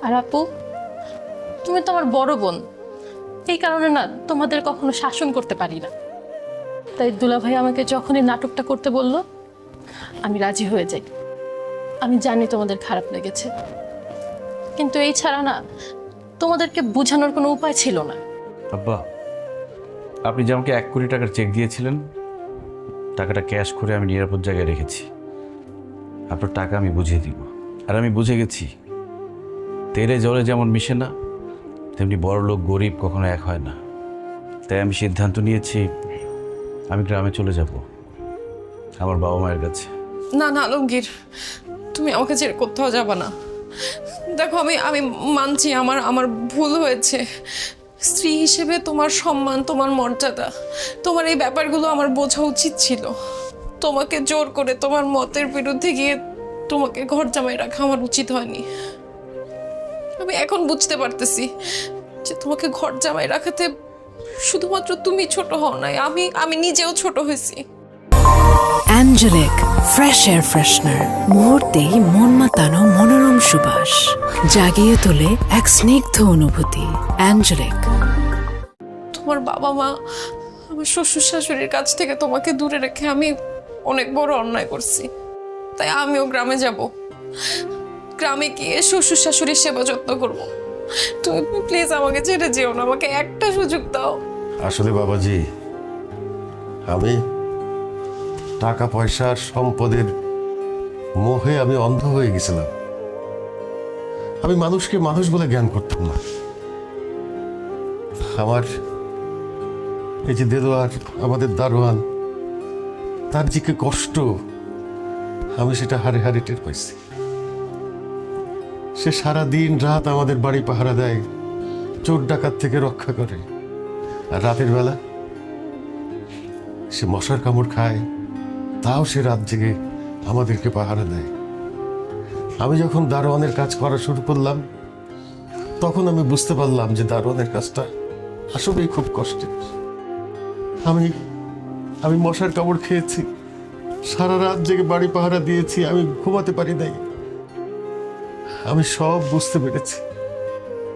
আর আপু, তুমি তো আমার বড় বোন, এই কারণে না তোমাদের কখনো শাসন করতে পারি না। তাই দুলাভাই আমাকে যখনই নাটকটা করতে বলল, আমি রাজি হয়ে যাই। আমি জানি তোমাদের খারাপ লেগেছে, কিন্তু এই ছাড়া না তোমাদেরকে বোঝানোর কোনো উপায় ছিল না। আব্বা, আপনি যে আমাকে 1 কোটি টাকার চেক দিয়েছিলেন, টাকাটা ক্যাশ করে আমি নিরাপদ জায়গায় রেখেছি। আপনার টাকা আমি বুঝিয়ে দিব। আর আমি বুঝে গেছি, তেলে জলে যেমন মিশে না, তেমনি বড় লোক গরিব কখনো এক হয় না। তাই আমি সিদ্ধান্ত নিয়েছি, আমি গ্রামে চলে যাব আমার বাবা মায়ের কাছে। না না আলমগীর, তুমি আমাকে ছেড়ে কোথাও যাবা না। দেখো, আমি মানছি আমার ভুল হয়েছে। স্ত্রী হিসেবে তোমার সম্মান, তোমার মর্যাদা, তোমার এই ব্যাপারগুলো আমার বোঝা উচিত ছিল। তোমাকে জোর করে তোমার মতের বিরুদ্ধে গিয়ে তোমাকে ঘর জামাই রাখা আমার উচিত হয়নি। আমি এখন বুঝতে পারতেছি যে তোমাকে ঘর জামাই রাখাতে শুধুমাত্র তুমি ছোট হও নাই, আমি নিজেও ছোট হয়েছি। অ্যাঞ্জেলিক ফ্রেশ এয়ার ফ্রেশনার, মুহূর্তেই মন মাতানো মনোরম সুবাস, জাগিয়ে তোলে এক স্নিগ্ধ অনুভূতি। অ্যাঞ্জেলিক। তোমার বাবা মা, আমার শ্বশুর শাশুড়ির কাছ থেকে তোমাকে দূরে রেখে আমি অনেক বড় অন্যায় করছি। তাই আমিও গ্রামে যাব, গ্রামে গিয়ে শ্বশুর শাশুড়ির সেবা যত্ন করব। তুমি প্লিজ আমাকে ছেড়ে যেও না, আমাকে একটা সুযোগ দাও। আসলে বাবাজি, আমি টাকা পয়সার সম্পদের মোহে আমি অন্ধ হয়ে গেছিলাম। আমি মানুষকে মানুষ বলে জ্ঞান করতাম না। আমার এই যে দেলোয়ার, আমাদের দারোয়ান, তার যে কি কষ্ট, আমি সেটা হারে হারে টের পাইছি। সে সারা দিন রাত আমাদের বাড়ি পাহারা দেয়, চোর ডাকাত থেকে রক্ষা করে। আর রাতের বেলা সে মশার কামড় খায়, তাও সে রাত জেগে আমাদেরকে পাহারা দেয়। আমি যখন দারোয়ানের কাজ করা শুরু করলাম, তখন আমি বুঝতে পারলাম যে দারোয়ানের কাজটা আসলেই খুব কষ্টের। আমি মশার কামড় খেয়েছি, সারা রাত জেগে বাড়ি পাহারা দিয়েছি, আমি ঘুমাতে পারি নাই। আমি সব বুঝতে পেরেছি।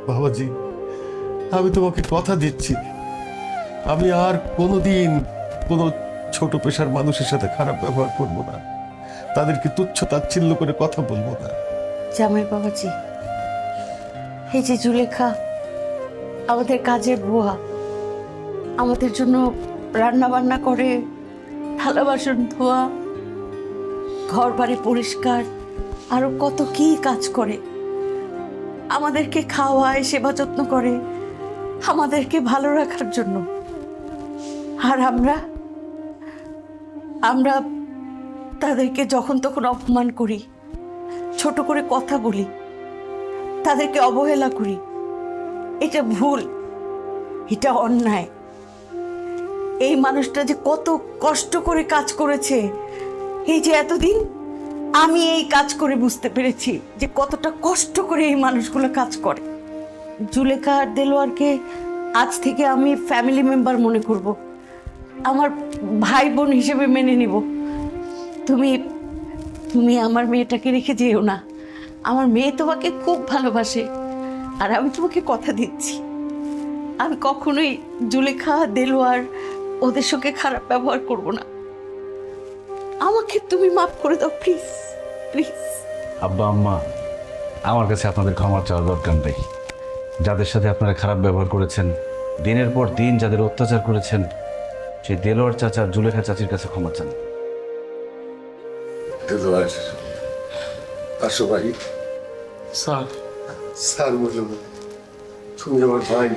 বাবাজি, আমি তোমাকে কথা দিচ্ছি, আমি আর কোনোদিন কোনো ছোট পেশার মানুষের সাথে খারাপ ব্যবহার করব না, তাদেরকে তুচ্ছ তাচ্ছিল্য করে কথা বলবো না। জামাই বাবাজি, এই যে জুলেখা আমাদের কাজের বুয়া, আমাদের জন্য রান্না বান্না করে, থালা বাসন ধোয়া, ঘর বাড়ি পরিষ্কার, আরো কত কি কাজ করে, আমাদেরকে খাওয়ায়, সেবা যত্ন করে, আমাদেরকে ভালো রাখার জন্য। আর আমরা তাদেরকে যখন তখন অপমান করি, ছোট করে কথা বলি, তাদেরকে অবহেলা করি। এটা ভুল, এটা অন্যায়। এই মানুষটা যে কত কষ্ট করে কাজ করেছে, এই যে এতদিন আমি এই কাজ করে বুঝতে পেরেছি যে কতটা কষ্ট করে এই মানুষগুলো কাজ করে। জুলেখা আর দেলোয়ারকে আজ থেকে আমি ফ্যামিলি মেম্বার মনে করব, আমার ভাই বোন হিসেবে মেনে নিব। তুমি আমার মেয়েটাকে রেখে যেও না। আমার মেয়ে তোমাকে খুব ভালোবাসে, আর আমি তোমাকে কথা দিচ্ছি, আমি কখনোই জুলেখা, দেলোয়ার ওদের সঙ্গে খারাপ ব্যবহার করব না। আমাকে তুমি মাফ করে দাও প্লিজ প্লিজ। আব্বা আম্মা, আমার কাছে আপনাদের ক্ষমা চাওয়ার দরকার নেই। যাদের সাথে আপনারা খারাপ ব্যবহার করেছেন, দিনের পর দিন যাদের অত্যাচার করেছেন, সেই দেলোয়ার চাচা জুলেখা চাচির কাছে ক্ষমা চান। আসো ভাই। স্যার বললো তুমি আমার ভাই।